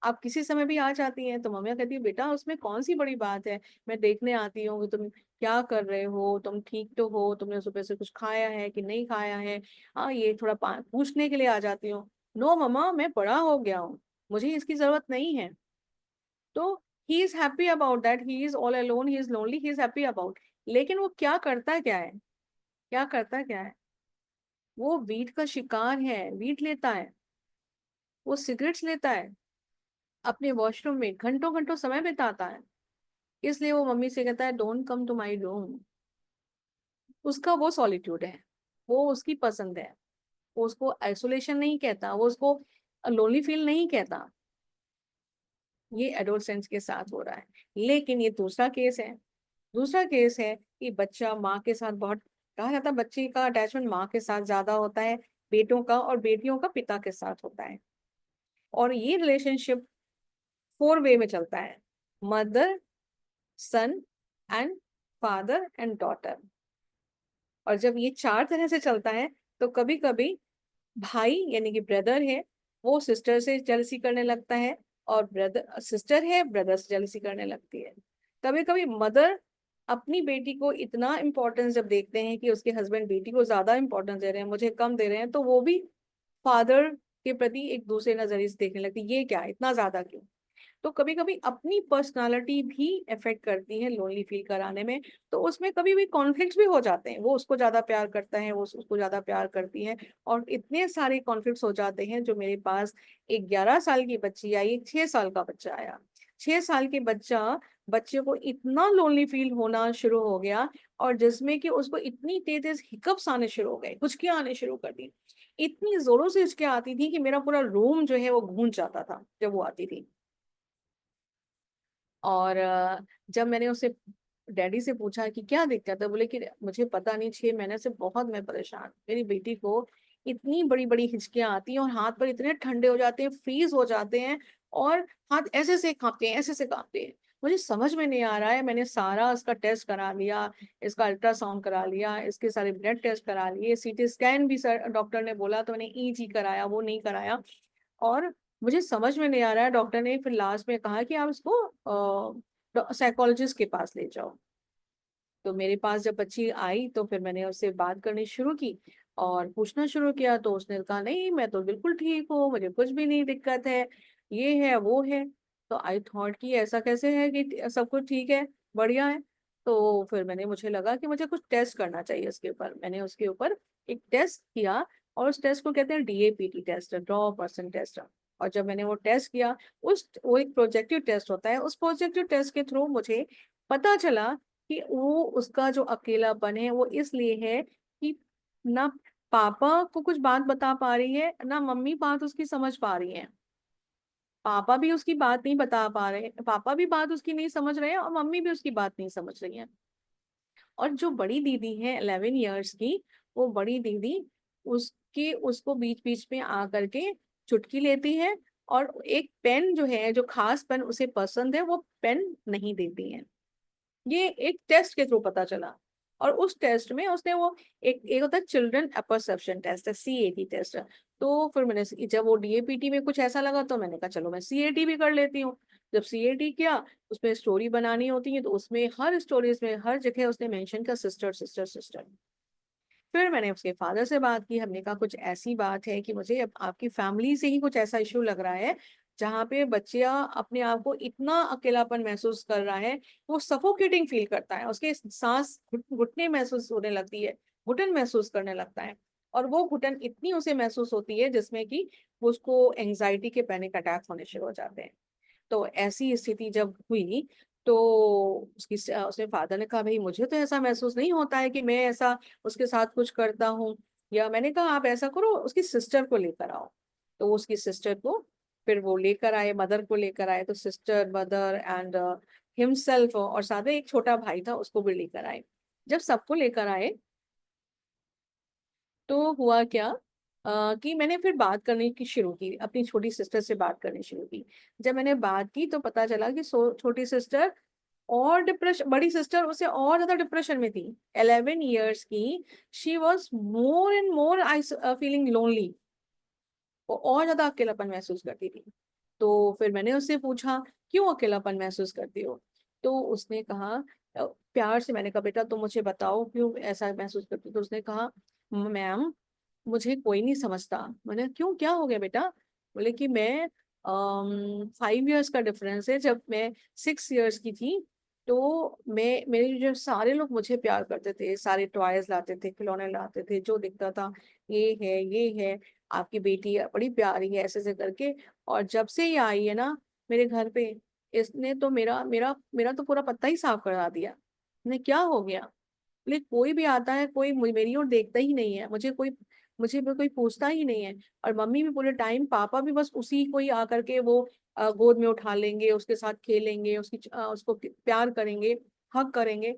आप किसी समय भी आ जाती हैं। तो मम्मी कहती है बेटा उसमें कौन सी बड़ी बात है, मैं देखने आती हूँ कि तुम क्या कर रहे हो, तुम ठीक तो हो, तुमने सुबह से कुछ खाया है कि नहीं खाया है, हाँ ये थोड़ा पूछने के लिए आ जाती हूँ। नो मम्मा मैं बड़ा हो गया हूँ, मुझे इसकी जरूरत नहीं है। तो he is happy about that, he is all alone, he is lonely, he is happy about. लेकिन वो क्या करता क्या है, क्या करता क्या है, वो वीट का शिकार है, वीट लेता है, वो सिगरेट्स लेता है, अपने वॉशरूम में घंटों घंटों समय बिताता है। इसलिए वो मम्मी से कहता है don't come to my room. उसका वो सॉलिट्यूड है, वो उसकी पसंद है। वो उसको आइसोलेशन नहीं कहता, वो उसको लोनली फील नहीं कहता। ये एडोलसेंस के साथ हो रहा है। लेकिन ये दूसरा केस है। दूसरा केस है कि बच्चा माँ के साथ बहुत, कहा जाता है बच्चे का अटैचमेंट माँ के साथ ज्यादा होता है, बेटों का और बेटियों का पिता के साथ होता है। और ये रिलेशनशिप 4 वे में चलता है, mother, son and father and daughter. और जब ये 4 तरह से चलता है तो कभी कभी भाई यानी कि ब्रदर है, वो सिस्टर से जेलसी करने लगता है, और ब्रदर, सिस्टर है, ब्रदर से जेलसी करने लगती है। कभी कभी मदर अपनी बेटी को इतना इम्पोर्टेंस जब देखते हैं कि उसके हस्बैंड बेटी को ज्यादा इम्पोर्टेंस दे रहे हैं, मुझे कम दे रहे हैं, तो वो भी फादर के प्रति एक दूसरे नजरिए से देखने लगती है, ये क्या इतना ज्यादा क्यों। तो कभी कभी अपनी पर्सनालिटी भी इफेक्ट करती है लोनली फील कराने में। तो उसमें कभी भी कॉन्फ्लिक्ट्स भी हो जाते हैं, वो उसको ज्यादा प्यार करता है, वो उसको ज्यादा प्यार करती है। और इतने सारे कॉन्फ्लिक्ट्स हो जाते हैं। जो मेरे पास एक 11 साल की बच्ची आई, एक 6 साल का बच्चा आया। 6 साल के बच्चे को इतना लोनली फील होना शुरू हो गया, और जिसमें कि उसको इतनी तेज तेज हिकअप्स आने शुरू हो गए, हुचकियां आने शुरू कर दी। इतनी जोरों से हिचकियां आती थी कि मेरा पूरा रूम जो है वो गूंज जाता था जब वो आती थी। और जब मैंने उससे, डैडी से पूछा कि क्या दिक्कत है, बोले कि मुझे पता नहीं, 6 महीने से बहुत मैं परेशान, मेरी बेटी को इतनी बड़ी बड़ी हिचकियां आती हैं और हाथ पर इतने ठंडे हो जाते हैं, फ्रीज हो जाते हैं, और हाथ ऐसे से कांपते हैं, ऐसे से कांपते हैं। मुझे समझ में नहीं आ रहा है। मैंने सारा इसका टेस्ट करा लिया, इसका अल्ट्रासाउंड करा लिया, इसके सारे ब्लड टेस्ट करा लिए, सीटी स्कैन भी सर डॉक्टर ने बोला, तो मैंने ईजी कराया, वो नहीं कराया। और मुझे समझ में नहीं आ रहा है। डॉक्टर ने फिर लास्ट में कहा कि आप इसको साइकोलॉजिस्ट के पास ले जाओ। तो मेरे पास जब बच्ची आई तो फिर मैंने उससे बात करनी शुरू की और पूछना शुरू किया। तो उसने कहा नहीं मैं तो बिल्कुल ठीक हूँ, मुझे कुछ भी नहीं दिक्कत है, ये है वो है। तो आई थॉट कि ऐसा कैसे है कि सब कुछ ठीक है, बढ़िया है। तो फिर मुझे लगा कि मुझे कुछ टेस्ट करना चाहिए उसके ऊपर। मैंने उसके ऊपर एक टेस्ट किया, और उस टेस्ट को कहते हैं डीएपीटी टेस्ट, ड्रॉ पर्सन टेस्ट। और जब मैंने वो टेस्ट किया, वो एक प्रोजेक्टिव टेस्ट होता है, उस प्रोजेक्टिव टेस्ट के थ्रू मुझे पता चला कि वो उसका जो अकेलापन है वो इसलिए है कि ना पापा को कुछ बात बता पा रही है, ना मम्मी बात उसकी समझ पा रही है। पापा भी उसकी बात नहीं बता पा रहे, पापा भी बात उसकी नहीं समझ रहे हैं, और मम्मी भी उसकी बात नहीं समझ रही है। और जो बड़ी दीदी है 11 years की, वो बड़ी दीदी उसको बीच बीच में आ करके चुटकी लेती है, और एक पेन जो है, जो खास पेन उसे पसंद है, वो पेन नहीं देती है। ये एक टेस्ट के थ्रू पता चला। और उस टेस्ट में उसने वो एक होता है चिल्ड्रन परसेप्शन टेस्ट है, CAT टेस्ट है। तो फिर मैंने जब वो DAPT में कुछ ऐसा लगा तो मैंने कहा चलो मैं CAT भी कर लेती हूँ। जब CAT किया, उसमें स्टोरी बनानी होती है, तो उसमें हर स्टोरीज में हर जगह उसने मेंशन किया सिस्टर सिस्टर सिस्टर। फिर मैंने उसके फादर से बात की, हमने कहा कुछ ऐसी बात है कि मुझे अब आपकी फैमिली से ही कुछ ऐसा इशू लग रहा है जहाँ पे बच्चा अपने आप को इतना अकेलापन महसूस कर रहा है, वो सफोकेटिंग फील करता है, उसके सांस घुटने महसूस होने लगती है, घुटन महसूस करने लगता है। और वो घुटन इतनी उसे महसूस होती है जिसमें कि उसको एंजाइटी के पैनिक अटैक होने शुरू हो जाते हैं। तो ऐसी स्थिति जब हुई तो उसके फादर ने कहा भाई मुझे तो ऐसा महसूस नहीं होता है कि मैं ऐसा उसके साथ कुछ करता हूँ। या मैंने कहा आप ऐसा करो उसकी सिस्टर को लेकर आओ। तो वो उसकी सिस्टर को फिर वो लेकर आए, मदर को लेकर आए, तो सिस्टर मदर एंड हिमसेल्फ और साथ में एक छोटा भाई था उसको भी लेकर आए। जब सबको लेकर आए तो हुआ क्या कि मैंने फिर बात करने की शुरू की, अपनी छोटी सिस्टर से बात करनी शुरू की। जब मैंने बात की तो पता चला कि छोटी सिस्टर और डिप्रेशन, बड़ी सिस्टर उससे और ज्यादा डिप्रेशन में थी। 11 years की, she was more and more I feeling lonely. वो और ज्यादा अकेलापन महसूस करती थी। तो फिर मैंने उससे पूछा क्यों अकेलापन महसूस करती हो। तो उसने कहा प्यार से मैंने कहा बेटा तुम मुझे बताओ क्यों ऐसा महसूस करती हो। तो उसने कहा मैम मुझे कोई नहीं समझता। मैंने क्यों, क्या हो गया बेटा। बोले कि मैं 5 years का डिफरेंस है, जब मैं 6 years की थी तो मैं, मेरे जो सारे लोग मुझे प्यार करते थे, सारे टॉयज लाते थे, खिलौने लाते थे, जो दिखता था ये है आपकी बेटी बड़ी प्यारी है ऐसे ऐसे करके। और जब से ये आई है ना मेरे घर पे, इसने तो मेरा मेरा मेरा तो पूरा पत्ता ही साफ करा दिया। ने क्या हो गया। बोले कोई भी आता है कोई मेरी ओर देखता ही नहीं है, मुझे भी कोई पूछता ही नहीं है। और मम्मी भी पूरे टाइम, पापा भी बस उसी को ही आकर के वो गोद में उठा लेंगे, उसके साथ खेलेंगे, उसको प्यार करेंगे, हक करेंगे।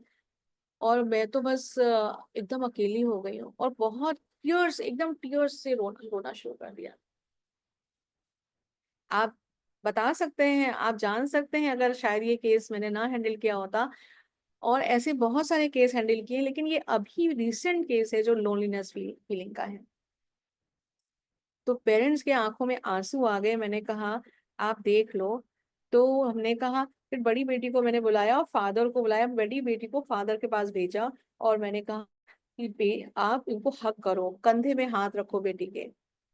और मैं तो बस एकदम अकेली हो गई हूँ और बहुत टीयर्स, एकदम टीयर्स से रोना रोना शुरू कर दिया। आप बता सकते हैं, आप जान सकते हैं अगर शायद ये केस मैंने ना हैंडल किया होता। और ऐसे बहुत सारे केस हैंडल किए, लेकिन ये अभी रिसेंट केस है जो लोनलीनेस फीलिंग का है। तो पेरेंट्स के आंखों में आंसू आ गए। मैंने कहा आप देख लो। तो हमने कहा, फिर बड़ी बेटी को मैंने बुलाया और फादर को बुलाया, बड़ी बेटी को फादर के पास भेजा। और मैंने कहा कि आप इनको हक करो, कंधे में हाथ रखो बेटी के।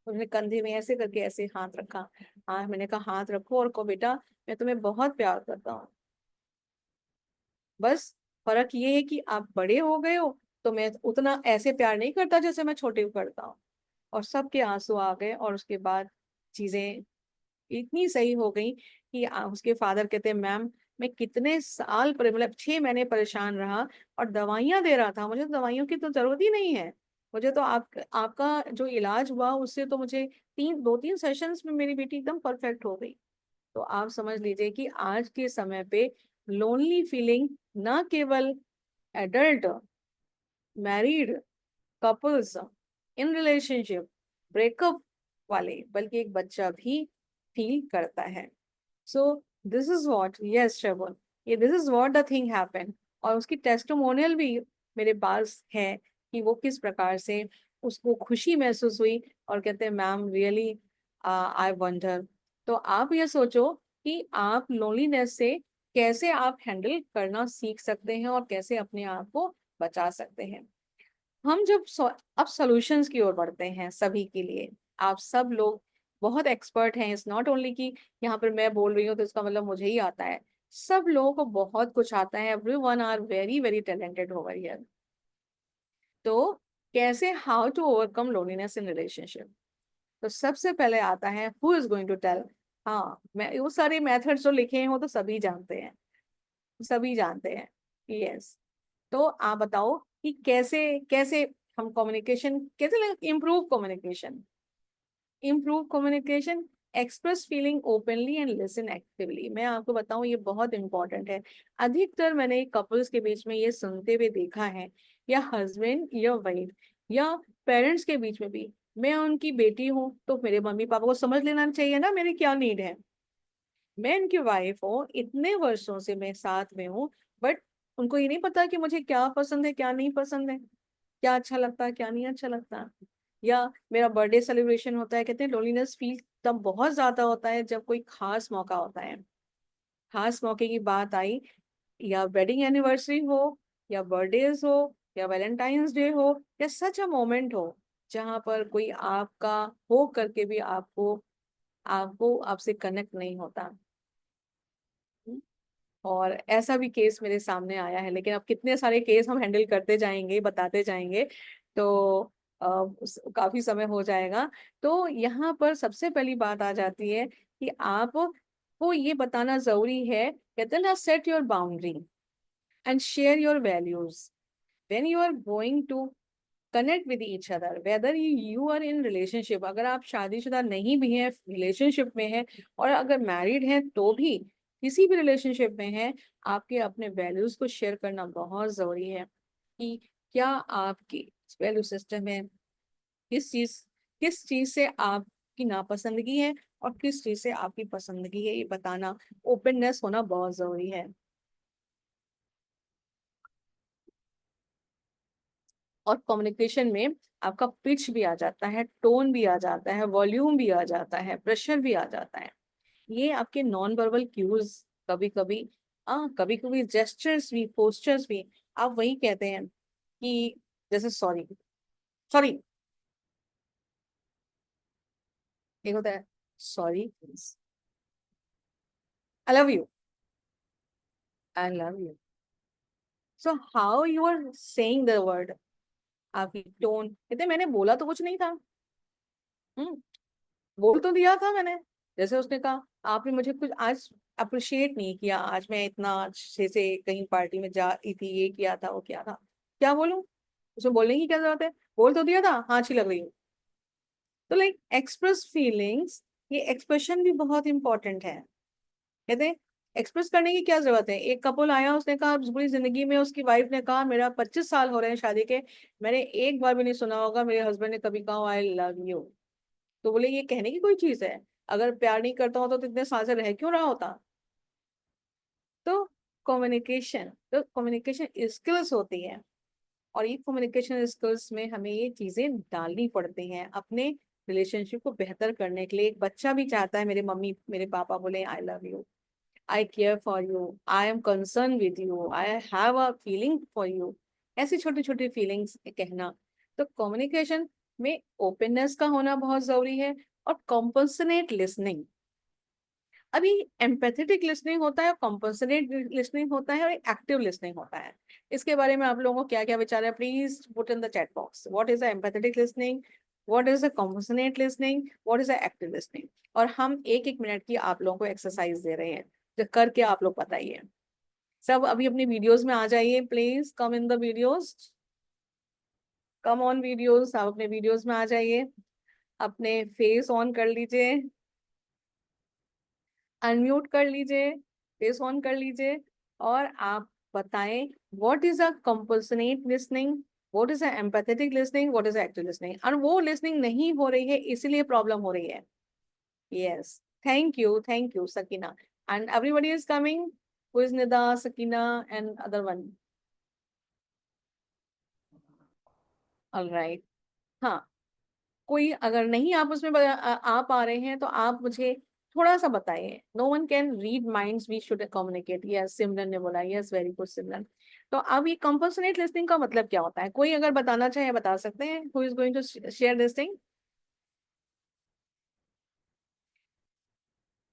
उन्होंने कंधे में ऐसे करके ऐसे हाथ रखा। हाँ मैंने कहा हाथ रखो और कहो बेटा मैं तुम्हें बहुत प्यार करता हूँ। बस फर्क ये है कि आप बड़े हो गए हो, तो मैं उतना ऐसे प्यार नहीं करता जैसे मैं छोटे को करता हूँ। और सबके आंसू आ गए और उसके बाद चीजें इतनी सही हो गई कि उसके फादर कहते हैं मैम मैं कितने साल पर, मतलब 6 महीने परेशान रहा और दवाइयां दे रहा था, मुझे तो दवाइयों की तो जरूरत ही नहीं है। मुझे तो आपका जो इलाज हुआ उससे तो मुझे 2-3 सेशंस में मेरी बेटी एकदम परफेक्ट हो गई। तो आप समझ लीजिए कि आज के समय पे लोनली फीलिंग ना केवल adult, married couples, in relationship, breakup वाले, बल्कि एक बच्चा भी फील करता है। So this is what, yes Shravan, ये this is what the thing happen. और उसकी टेस्टिमोनियल भी मेरे पास है कि वो किस प्रकार से उसको खुशी महसूस हुई और कहते हैं मैम रियली आई वंडर। तो आप ये सोचो कि आप लोनलीनेस से कैसे आप हैंडल करना सीख सकते हैं और कैसे अपने आप को बचा सकते हैं। हम जब अब सॉल्यूशंस की ओर बढ़ते हैं सभी के लिए, आप सब लोग बहुत एक्सपर्ट हैं, इट्स नॉट ओनली कि यहाँ पर मैं बोल रही हूँ तो इसका मतलब मुझे ही आता है। सब लोगों को बहुत कुछ आता है, everyone are very very talented over here. तो कैसे, how to overcome loneliness in relationship. तो सबसे पहले आता है who is going to tell. हाँ मैं वो सारे मेथड्स जो लिखे हैं वो तो सभी जानते हैं, सभी जानते हैं। यस। तो आप बताओ कि कैसे कैसे हम कम्युनिकेशन कैसे improve communication, improve communication, express feeling openly and listen actively. मैं आपको बताऊं ये बहुत इंपॉर्टेंट है। अधिकतर मैंने कपल्स के बीच में ये सुनते हुए देखा है, या हस्बैंड या वाइफ या पेरेंट्स के बीच में भी, मैं उनकी बेटी हूँ तो मेरे मम्मी पापा को समझ लेना चाहिए ना मेरी क्या नीड है। मैं इनकी वाइफ हूँ, इतने वर्षों से मैं साथ में हूँ, बट उनको ये नहीं पता कि मुझे क्या पसंद है क्या नहीं पसंद है, क्या अच्छा लगता है क्या नहीं अच्छा लगता। या मेरा बर्थडे सेलिब्रेशन होता है, कहते हैं लोनलीनेस फील तब बहुत ज्यादा होता है जब कोई खास मौका होता है, खास मौके की बात आई, या वेडिंग एनिवर्सरी हो, या बर्थडेज हो, या वैलेंटाइंस डे हो, या सच अ मोमेंट हो जहां पर कोई आपका हो करके भी आपको आपको आपसे कनेक्ट नहीं होता। और ऐसा भी केस मेरे सामने आया है, लेकिन अब कितने सारे केस हम हैंडल करते जाएंगे बताते जाएंगे तो काफी समय हो जाएगा। तो यहाँ पर सबसे पहली बात आ जाती है कि आप को ये बताना जरूरी है, कहते हैं ना, set your boundary and share your values when you are going to connect with each other, whether you are in relationship, अगर आप शादीशुदा नहीं भी हैं, रिलेशनशिप में हैं, और अगर मैरिड हैं तो भी किसी भी रिलेशनशिप में हैं, आपके अपने वैल्यूज को शेयर करना बहुत जरूरी है कि क्या आपकी वैल्यू सिस्टम है, किस चीज से आपकी नापसंदगी है और किस चीज से आपकी पसंदगी है, ये बताना, ओपननेस होना बहुत जरूरी है। और कम्युनिकेशन में आपका पिच भी आ जाता है, टोन भी आ जाता है, वॉल्यूम भी आ जाता है, प्रेशर भी आ जाता है। ये आपके नॉन वर्बल क्यूज, कभी कभी कभी कभी जेस्चर्स भी, पोस्चर्स भी, आप वही कहते हैं कि जैसे सॉरी, सॉरी, एक होता है sorry, I love you, I love you. So how you are saying the word, आपकी टोन, कहते हैं, मैंने बोला तो कुछ नहीं था। हम्म, बोल तो दिया था मैंने। जैसे उसने कहा आपने मुझे कुछ आज अप्रिशिएट नहीं किया, आज मैं इतना अच्छे से कहीं पार्टी में जा रही थी, ये किया था वो किया था, क्या बोलूं, उसमें बोलने की क्या जरूरत है, बोल तो दिया था, हाँ अच्छी लग रही हूँ। तो लाइक एक्सप्रेस फीलिंग्स, ये एक्सप्रेशन भी बहुत इंपॉर्टेंट है। कहते हैं एक्सप्रेस करने की क्या जरूरत है, एक कपल आया, उसने कहा पूरी जिंदगी में, उसकी वाइफ ने कहा मेरा 25 साल हो रहे हैं शादी के, मैंने एक बार भी नहीं सुना होगा मेरे हस्बैंड ने कभी कहा आई लव यू। तो बोले ये कहने की कोई चीज है, अगर प्यार नहीं करता होता तो इतने साल से रह क्यों रहा होता। तो कम्युनिकेशन स्किल्स होती है, और ये कम्युनिकेशन स्किल्स में हमें ये चीजें डालनी पड़ती हैं अपने रिलेशनशिप को बेहतर करने के लिए। एक बच्चा भी चाहता है मेरे मम्मी मेरे पापा बोले आई love you, I care for you, I am concern with you, I have a feeling for you, ऐसी छोटी छोटी फीलिंग्स कहना। तो कम्युनिकेशन में ओपननेस का होना बहुत जरूरी है, और कॉम्पन्सनेट लिसनिंग। अभी एम्पैथेटिक लिसनिंग होता है, कॉम्पन्सनेट लिसनिंग होता है, और एक्टिव लिसनिंग होता है। इसके बारे में आप लोगों को क्या क्या विचार है, please put in the chat box, what is the empathetic listening, what is the compassionate listening, what is the active listening. और हम एक एक मिनट की आप लोगों को एक्सरसाइज दे रहे हैं, जो करके आप लोग बताइए। सब अभी अपनी वीडियोस में आ जाइए, please come in the videos, come on videos, आप अपने वीडियोस में आ जाइए, अपने फेस ऑन कर लीजिए, अनम्यूट कर लीजिए, फेस ऑन कर लीजिए, और आप बताएं what is a compassionate listening, what is a empathetic listening, what is a active listening. और वो लिसनिंग नहीं हो रही है इसीलिए प्रॉब्लम हो रही है। Yes, thank you Sakina, and everybody is coming, who is Nida, Sakina and other one. Alright, हाँ, कोई अगर नहीं आप उसमें आ पा रहे हैं तो आप मुझे थोड़ा सा बताइए। No one can read minds, we should communicate, yes Simran ने बोला, यस वेरी गुड सिमरन। तो अब ये कंपल्सनेट लिसनिंग का मतलब क्या होता है, कोई अगर बताना चाहे बता सकते हैं, who is going to share this thing.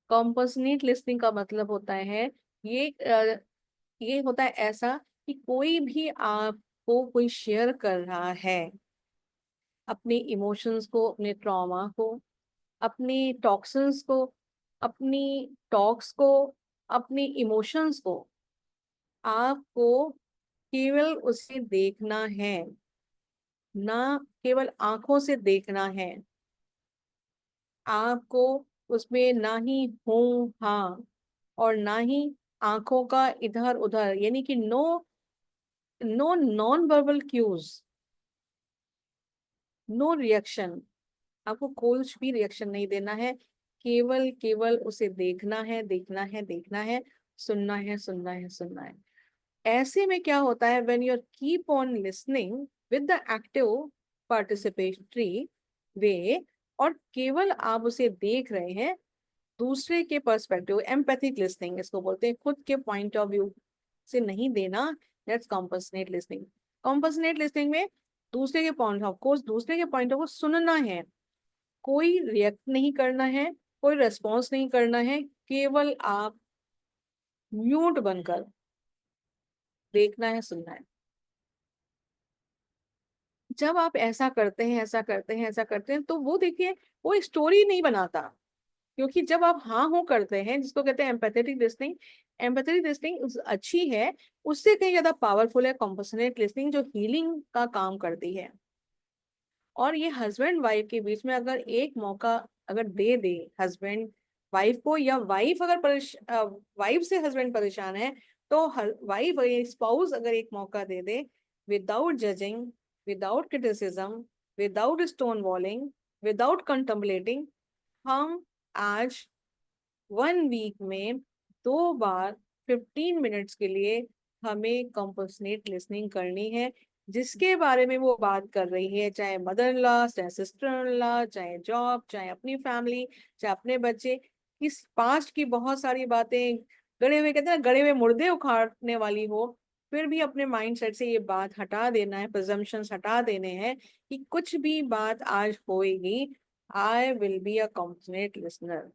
Compassionate listening का मतलब होता है, ये ये होता है ऐसा कि कोई भी आपको कोई शेयर कर रहा है अपने इमोशंस को, अपने ट्रॉमा को, अपनी टॉक्सिन्स को, अपनी टॉक्स को, अपनी इमोशंस को, आपको केवल उसे देखना है, ना केवल आंखों से देखना है। आपको उसमें ना ही हूं हाँ, और ना ही आंखों का इधर उधर, यानी कि no, no non verbal cues, no reaction, आपको कुछ भी रिएक्शन नहीं देना है, केवल केवल उसे देखना है, देखना है, देखना है, सुनना है, सुनना है, सुनना है। ऐसे में क्या होता है, when you keep on listening with the active participatory way, और केवल आप उसे देख रहे हैं दूसरे के पर्सपेक्टिव, एम्पैथिक लिसनिंग इसको बोलते हैं, खुद के पॉइंट ऑफ व्यू से नहीं देना, दैट्स कॉम्पसनेट लिसनिंग। कॉम्पसनेट लिसनिंग में दूसरे के पॉइंट ऑफ को, दूसरे के पॉइंट ऑफ को सुनना है, कोई रिएक्ट नहीं करना है, कोई रेस्पॉन्स नहीं करना है, केवल आप म्यूट बनकर देखना है, सुनना है। जब आप ऐसा करते हैं, ऐसा करते हैं, ऐसा करते हैं, तो वो देखिए वो स्टोरी नहीं बनाता, क्योंकि जब आप हाँ हो करते हैं, जिसको कहते हैं एम्पैथेटिक लिसनिंग, एम्पैथेटिक लिसनिंग अच्छी है, उससे कहीं ज्यादा पावरफुल है कॉम्पैशनेट लिसनिंग, जो हीलिंग का काम करती है। और ये हस्बैंड वाइफ के बीच में अगर एक मौका अगर दे दे हस्बैंड वाइफ को, या वाइफ अगर वाइफ से हस्बैंड परेशान है, तो वाइफ स्पाउस अगर एक मौका दे दे, without judging, without criticism, without stonewalling, without contemplating, हम आज 1 वीक में 2 बार 15 मिनट्स के लिए हमें कंपसनेट लिसनिंग करनी है, जिसके बारे में वो बात कर रही है, चाहे मदर इन लॉ, चाहे सिस्टर इन लॉ, चाहे जॉब, चाहे अपनी फैमिली, चाहे अपने बच्चे, इस पास्ट की बहुत सारी बातें, गड़े हुए कहते हैं ना, गड़े हुए मुर्दे उखाड़ने वाली हो, फिर भी अपने माइंड सेट से ये बात हटा देना है, प्रिजम्पशंस हटा देने हैं कि कुछ भी बात आज होएगी, I will be a compassionate listener.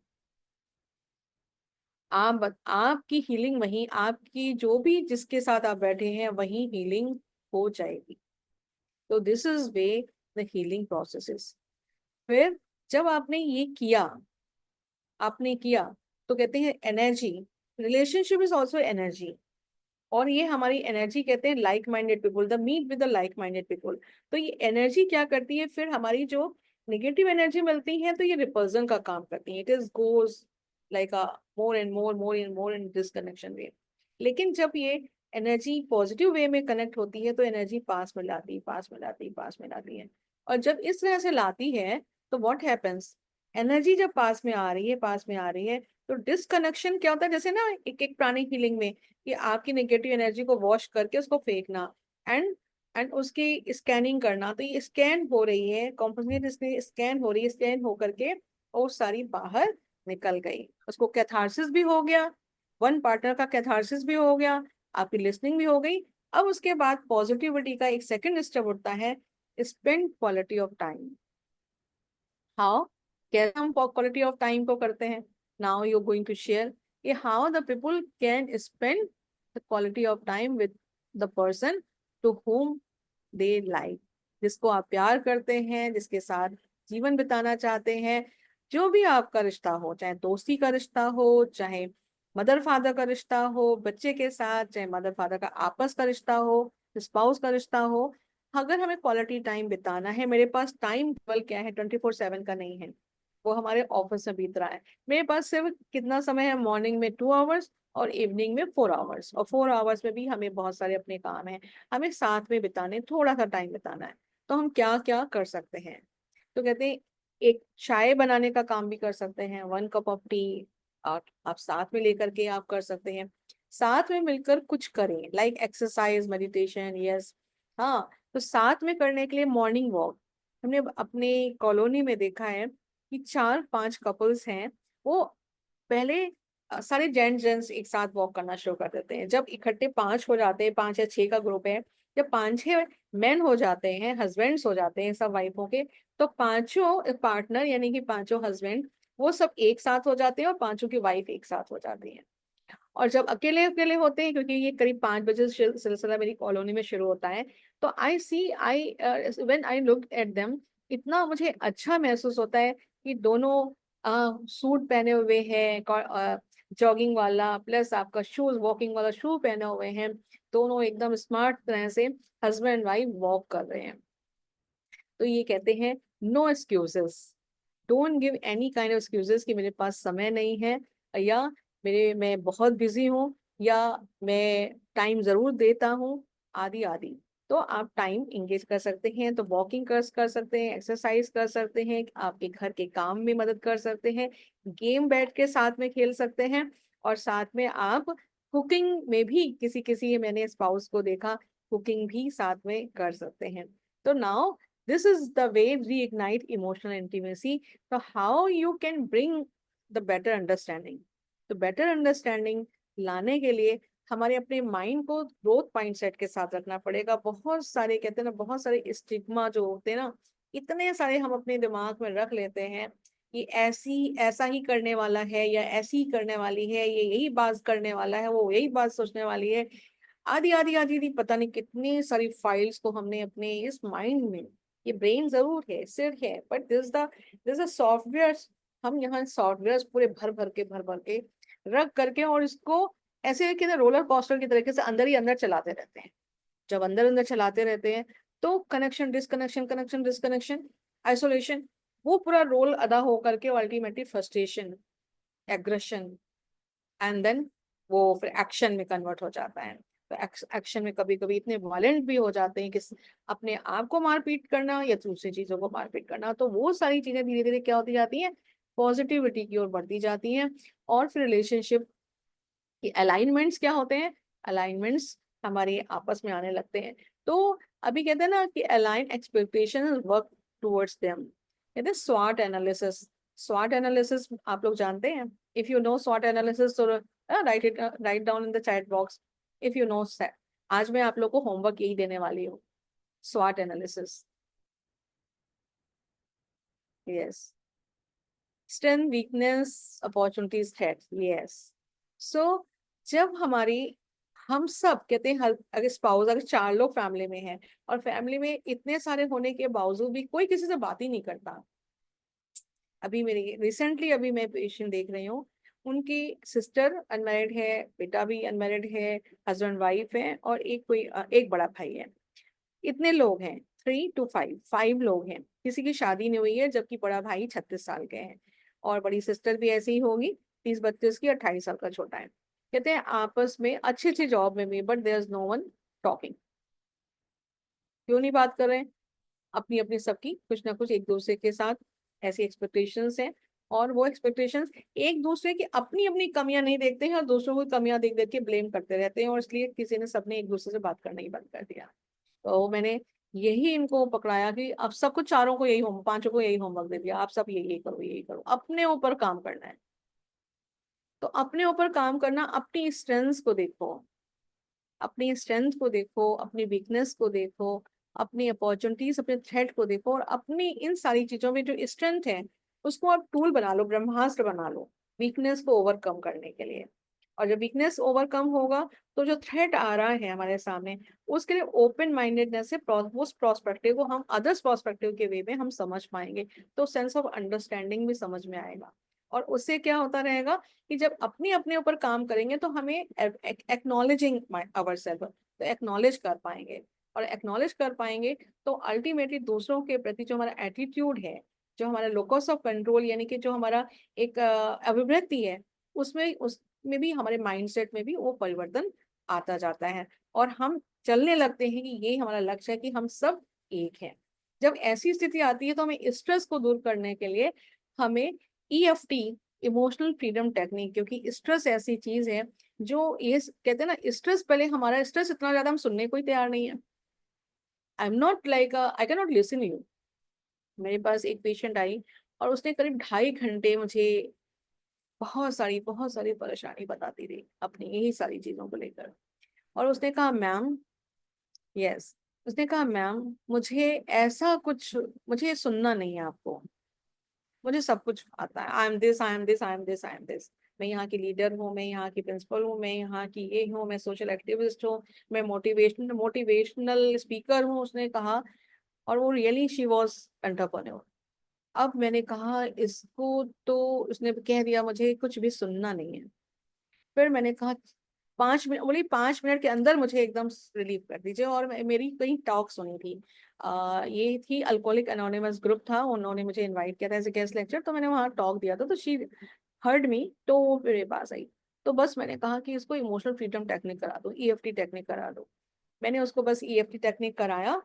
आपकी हीलिंग वहीं, आपकी जो भी जिसके साथ आप बैठे हैं वहीं हीलिंग हो जाएगी। तो this is way the healing processes. फिर जब आपने ये किया, आपने किया, तो कहते हैं energy, relationship is also energy, और ये हमारी एनर्जी कहते हैं like minded people, the meet with the like minded people. तो ये एनर्जी क्या करती है, फिर हमारी जो नेगेटिव एनर्जी मिलती है, तो ये रिपल्जन का काम करती है, it is goes like a more and more, more and more in this connection way. लेकिन जब ये एनर्जी पॉजिटिव वे में कनेक्ट होती है, तो एनर्जी पास में लाती है, पास में लाती है, पास में लाती है। और जब इस तरह से लाती है, तो व्हाट हैपेंस, एनर्जी जब पास में आ रही है, पास में आ रही है, तो डिसकनेक्शन क्या होता है, जैसे ना एक एक प्राणी हीलिंग में कि आपकी नेगेटिव एनर्जी को वॉश करके उसको फेंकना, एंड उसकी स्कैनिंग करना, तो ये स्कैन हो रही है, कॉम्पोजिट इसमें स्कैन हो रही है, स्कैन हो करके और सारी बाहर निकल गई, उसको कैथारसिस भी हो गया, वन पार्टनर का कैथारसिस भी हो गया, आपकी लिसनिंग भी हो गई। अब उसके बाद पॉजिटिविटी का एक सेकंड स्टेप उठता है, spend quality of time. How, कैसे हम क्वालिटी ऑफ टाइम को करते हैं, now you going to share ये how the people can spend the quality of time with the person to whom they like, जिसको आप प्यार करते हैं, जिसके साथ जीवन बिताना चाहते हैं, जो भी आपका रिश्ता हो, चाहे दोस्ती का रिश्ता हो, चाहे मदर फादर का रिश्ता हो बच्चे के साथ, चाहे मदर फादर का आपस का रिश्ता हो, स्पाउस का रिश्ता हो, अगर हमें क्वालिटी टाइम बिताना है, मेरे पास टाइम टेबल क्या है, 24/7 का नहीं है, वो हमारे ऑफिस में बीत रहा है, मेरे पास सिर्फ कितना समय है, मॉर्निंग में 2 आवर्स और इवनिंग में 4 आवर्स, और 4 आवर्स में भी हमें बहुत सारे अपने काम हैं, हमें साथ में बिताने, थोड़ा सा टाइम बिताना है, तो हम क्या क्या कर सकते हैं। तो कहते हैं एक चाय बनाने का काम भी कर सकते हैं, 1 कप ऑफ टी, और आप साथ में लेकर के आप कर सकते हैं, साथ में मिलकर कुछ करें, लाइक एक्सरसाइज, मेडिटेशन, यस। हाँ, तो साथ में करने के लिए मॉर्निंग वॉक, हमने अपने कॉलोनी में देखा है कि 4-5 कपल्स हैं, वो पहले सारे जेंट्स एक साथ वॉक करना शुरू कर देते हैं, जब इकट्ठे 5 हो जाते हैं, 5 या 6 का ग्रुप है, जब 5-6 मैन हो जाते हैं, हस्बैंड्स हो जाते हैं सब वाइफों के, तो पांचों पार्टनर यानी कि पांचों हस्बैंड वो सब एक साथ हो जाते हैं, और पांचों की वाइफ एक साथ हो जाती है। और जब अकेले अकेले होते हैं, क्योंकि ये करीब 5 बजे से सिलसिला मेरी कॉलोनी में शुरू होता है, तो I when I look at them, इतना मुझे अच्छा महसूस होता है कि दोनों सूट पहने हुए हैं, जॉगिंग वाला प्लस आपका शूज, वॉकिंग वाला शू पहने हुए हैं, दोनों एकदम स्मार्ट तरह से हस्बैंड वाइफ वॉक कर रहे हैं। तो ये कहते हैं no excuses, don't give any kind of excuses कि मेरे पास समय नहीं है, या मैं बहुत बिजी हूँ, या मैं टाइम जरूर देता हूँ, आदि आदि। तो आप टाइम इंगेज कर सकते हैं, तो वॉकिंग कर सकते हैं, एक्सरसाइज कर सकते हैं, आपके घर के काम में मदद कर सकते हैं, गेम बैठ के साथ में खेल सकते हैं, और साथ में आप कुकिंग में भी किसी किसी मैंने स्पाउस को देखा, कुकिंग भी साथ में कर सकते हैं। तो now this is the way reignite emotional intimacy. तो how you can bring the better understanding. तो बेटर अंडरस्टैंडिंग लाने के लिए हमारे अपने माइंड को ग्रोथ माइंडसेट के साथ रखना पड़ेगा। बहुत सारे कहते हैं ना, बहुत सारे स्टिग्मा जो होते हैं ना, इतने सारे हम अपने दिमाग में रख लेते हैं कि ऐसी ऐसा ही करने वाला है, या ऐसी ही करने वाली है, ये यही बात करने वाला है, वो यही बात सोचने वाली है। आदि आदि आदि आदि पता नहीं कितनी सारी फाइल्स को हमने अपने इस माइंड में, ये ब्रेन जरूर है, सिर है, बट दिस अ सॉफ्टवेयर। हम यहाँ सॉफ्टवेयर पूरे भर भर के रख करके, और इसको ऐसे कि रोलर कोस्टर की तरीके से अंदर ही अंदर चलाते रहते हैं। जब अंदर अंदर चलाते रहते हैं तो connection disconnection, connection disconnection, isolation, वो पूरा रोल अदा हो करके ultimately frustration, aggression, and then वो फिर एक्शन में कन्वर्ट हो जाता है। तो एक्शन में कभी कभी इतने वायलेंट भी हो जाते हैं कि अपने आप को मारपीट करना या दूसरी चीजों को मारपीट करना। तो वो सारी चीजें धीरे धीरे क्या होती जाती हैं, पॉजिटिविटी की ओर बढ़ती जाती हैं। और फिर रिलेशनशिप कि अलाइनमेंट्स क्या होते हैं, अलाइनमेंट्स हमारे आपस में आने लगते हैं। तो अभी कहते हैं ना कि align expectation work towards them, कहते हैं स्वॉट एनालिसिस। स्वॉट एनालिसिस आप लोग जानते हैं? इफ यू नो स्वॉट एनालिसिस तो write down in the chat box if you know. आज मैं आप लोग को होमवर्क यही देने वाली हूँ, स्वॉट analysis. Yes, strength, weakness, opportunities, threat. Yes. So जब हमारी, हम सब कहते हैं हर, अगर स्पाउस, अगर चार लोग फैमिली में हैं और फैमिली में इतने सारे होने के बावजूद भी कोई किसी से बात ही नहीं करता। अभी मेरी रिसेंटली अभी मैं पेशेंट देख रही हूँ, उनकी सिस्टर अनमैरिड है, बेटा भी अनमैरिड है, हस्बैंड वाइफ है, और एक कोई एक बड़ा भाई है। इतने लोग हैं, 3 to 5, 5 लोग हैं। किसी की शादी नहीं हुई है, जबकि बड़ा भाई 36 साल के हैं, और बड़ी सिस्टर भी ऐसी ही होगी, 30-32 की, 28 साल का छोटा है। कहते हैं आपस में अच्छी अच्छी जॉब में भी, but there is no one talking. क्यों नहीं बात कर रहे हैं? अपनी अपनी सबकी कुछ ना कुछ एक दूसरे के साथ ऐसी एक्सपेक्टेशंस हैं, और वो एक्सपेक्टेशंस एक दूसरे की अपनी अपनी कमियां नहीं देखते हैं, और दूसरों की कमियां देख देख के ब्लेम करते रहते हैं, और इसलिए किसी ने, सबने एक दूसरे से बात करना ही बंद कर दिया। तो मैंने यही इनको पकड़ाया कि अब सबको, चारों को यही होम, पांचों को यही होमवर्क दे दिया, आप सब यही करो, यही करो, अपने ऊपर काम करना है। तो अपने ऊपर काम करना, अपनी स्ट्रेंथ्स को देखो, अपनी स्ट्रेंथ को देखो, अपनी वीकनेस को देखो, अपनी अपॉर्चुनिटीज, अपने थ्रेट को देखो, और अपनी इन सारी चीजों में जो स्ट्रेंथ है उसको आप टूल बना लो, ब्रह्मास्त्र बना लो वीकनेस को ओवरकम करने के लिए। और जब वीकनेस ओवरकम होगा तो जो थ्रेट आ रहा है हमारे सामने, उसके लिए ओपन माइंडेडनेस से उस प्रोस्पेक्टिव को हम अदर्स प्रोस्पेक्टिव के वे में हम समझ पाएंगे, तो सेंस ऑफ अंडरस्टैंडिंग भी समझ में आएगा। और उससे क्या होता रहेगा कि जब अपने अपने ऊपर काम करेंगे तो हमें एक्नॉलेजिंग अवर सेल्फ, तो एक्नॉलेज कर पाएंगे, और एक्नॉलेज कर पाएंगे तो अल्टीमेटली दूसरों के प्रति जो हमारा एटीट्यूड है, जो हमारा लोकस ऑफ कंट्रोल, यानी कि जो हमारा एक अभिवृत्ति है, उसमें भी, हमारे माइंडसेट में भी वो परिवर्तन आता जाता है, और हम चलने लगते हैं कि ये हमारा लक्ष्य है कि हम सब एक हैं। जब ऐसी स्थिति आती है तो हमें स्ट्रेस को दूर करने के लिए हमें ईएफटी, इमोशनल फ्रीडम टेक्निक, क्योंकि स्ट्रेस ऐसी चीज है जो, ये कहते हैं ना, स्ट्रेस, पहले हमारा स्ट्रेस इतना ज्यादा हम सुनने को ही तैयार नहीं है। आई am not like, I can not listen you. मेरे पास एक पेशेंट आई और उसने करीब 2.5 घंटे मुझे बहुत सारी परेशानी बताती रही अपनी यही सारी चीजों को लेकर। और उसने कहा मैम, यस, उसने कहा मैम, मुझे ऐसा कुछ, मुझे सुनना नहीं है आपको, मुझे सब कुछ आता है, I am this, I am this, I am this, I am this. मैं यहाँ की लीडर हूँ, मैं यहाँ की प्रिंसिपल हूँ, मैं यहाँ की ये हूँ, मैं सोशल एक्टिविस्ट हूँ, मैं मोटिवेशनल स्पीकर हूँ, उसने कहा। और वो रियली शी वॉज एंटरप्रेन्योर। अब मैंने कहा इसको, तो उसने कह दिया मुझे कुछ भी सुनना नहीं है। फिर मैंने कहा 5 मिनट, बोली 5 मिनट के अंदर मुझे एकदम रिलीव कर दीजिए। और मेरी कहीं टॉक सुनी थी, ये थी अल्कोहलिक अनोनिमस ग्रुप था, उन्होंने मुझे इनवाइट किया था एज ए गेस्ट लेक्चर, तो मैंने वहाँ टॉक दिया था, तो शी हर्ड मी, तो वो मेरे पास आई। तो बस मैंने कहा कि इसको इमोशनल फ्रीडम टेक्निक करा दो, ईएफटी टेक्निक करा दो। मैंने उसको बस ईएफटी टेक्निक कराया।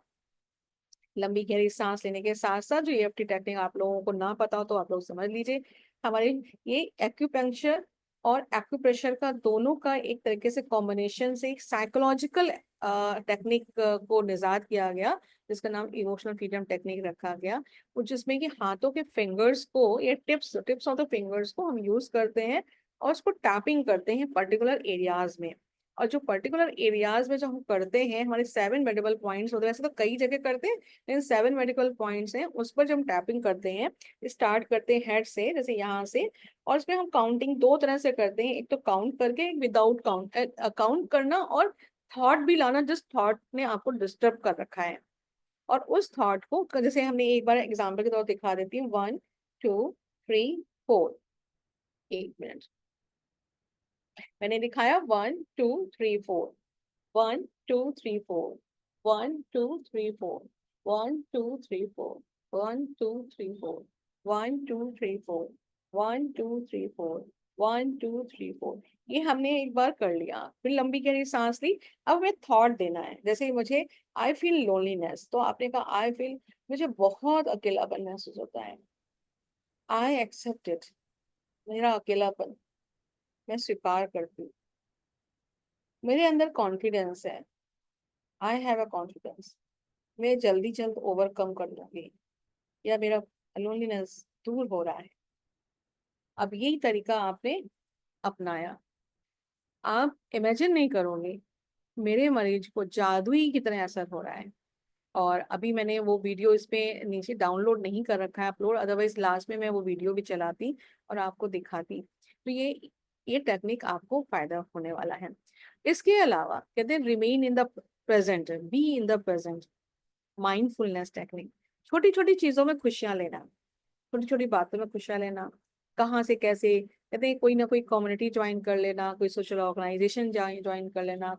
लंबी गहरी सांस लेने के साथ साथ, जो ईएफटी टेक्निक आप लोगों को ना पता हो तो आप लोग समझ लीजिए, हमारे ये एक्यूपंक्चर और एक्यूप्रेशर का, दोनों का एक तरीके से कॉम्बिनेशन से एक साइकोलॉजिकल टेक्निक को निजात किया गया, जिसका नाम इमोशनल फ्रीडम टेक्निक रखा गया। जिसमें कि हाथों के फिंगर्स को, ये tips tips of the fingers को हम यूज करते हैं और उसको टैपिंग करते हैं पर्टिकुलर एरियाज में। और जो पर्टिकुलर एरियाज में जो हम करते हैं, हमारे 7 मेडिकल पॉइंट्स होते हैं, वैसे तो कई जगह करते हैं लेकिन 7 मेडिकल पॉइंट्स हैं, उस पर जब हम टैपिंग करते हैं, स्टार्ट करते हैं हेड से, जैसे यहाँ से। और इसमें हम काउंटिंग दो तरह से करते हैं, एक तो काउंट करके, एक विदाउट काउंट, काउंट करना और थॉट भी लाना जिस थॉट ने आपको डिस्टर्ब कर रखा है। और उस थॉट को, जैसे हमने एक बार एग्जाम्पल के तौर पर दिखा देती हूँ, 1 2 3 4। एक मिनट, मैंने दिखाया 1 2 3 4, 1 2 3 4, 1 2 3 4, 1 2 3 4, 1 2 3 4, 1 2 3 4, 1 2 3 4, 1 2 3 4। ये हमने एक बार कर लिया, फिर लंबी गहरी सांस ली। अब हमें थॉट देना है, जैसे मुझे आई फील लोनलीनेस, तो आपने कहा आई फील, मुझे बहुत अकेलापन महसूस होता है। आई एक्सेप्ट इट, मेरा अकेलापन मैं स्वीकार करती हूँ। मेरे अंदर कॉन्फिडेंस है, आई हैव अ कॉन्फिडेंस, मैं जल्दी जल्द ओवरकम कर लूंगी, या मेरा लोनलीनेस दूर हो रहा है। अब यही तरीका आपने अपनाया। आप इमेजिन नहीं करोगे मेरे मरीज को जादुई की तरह असर हो रहा है। और अभी मैंने वो वीडियो इस पे नीचे डाउनलोड नहीं कर रखा है अपलोड, अदरवाइज लास्ट में मैं वो वीडियो भी चलाती और आपको दिखाती। तो ये टेक्निक आपको फायदा होने वाला है। इसके अलावा कहते हैं remain in the present, B in the present, mindfulness technique. छोटी छोटी चीजों में खुशियां लेना, छोटी छोटी बातों में खुशियां लेना। कहाँ से कैसे, कहते हैं कोई ना कोई कम्युनिटी ज्वाइन कर लेना, कोई सोशल ऑर्गेनाइजेशन ज्वाइन कर लेना,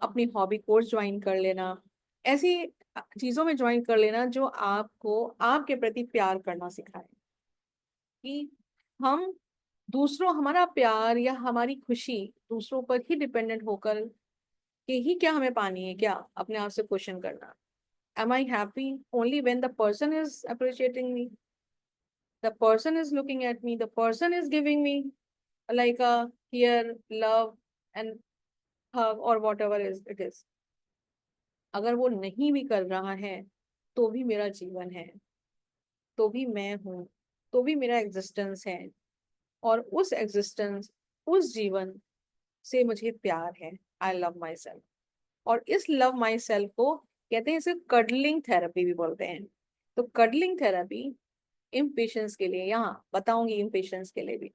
अपनी हॉबी कोर्स ज्वाइन कर लेना। ऐसी चीजों में ज्वाइन कर लेना जो आपको आपके प्रति प्यार करना सिखाए। कि हम दूसरों, हमारा प्यार या हमारी खुशी दूसरों पर ही डिपेंडेंट होकर के ही क्या हमें पानी है क्या, अपने आप से क्वेश्चन करना। Am I happy only when the person is appreciating me? The person is looking at me. The person is giving me like a care, love, and hug or whatever is it is. अगर वो नहीं भी कर रहा है तो भी मेरा जीवन है, तो भी मैं हूँ, तो भी मेरा एग्जिस्टेंस है। और उस एग्जिस्टेंस, उस जीवन से मुझे प्यार है। I love my self. और इस लव माई सेल्फ को कहते हैं, इसे कडलिंग थेरेपी भी बोलते हैं। तो कडलिंग थेरेपी इम्पेशेंस के लिए, यहाँ बताऊंगी इम्पेशेंस के लिए भी।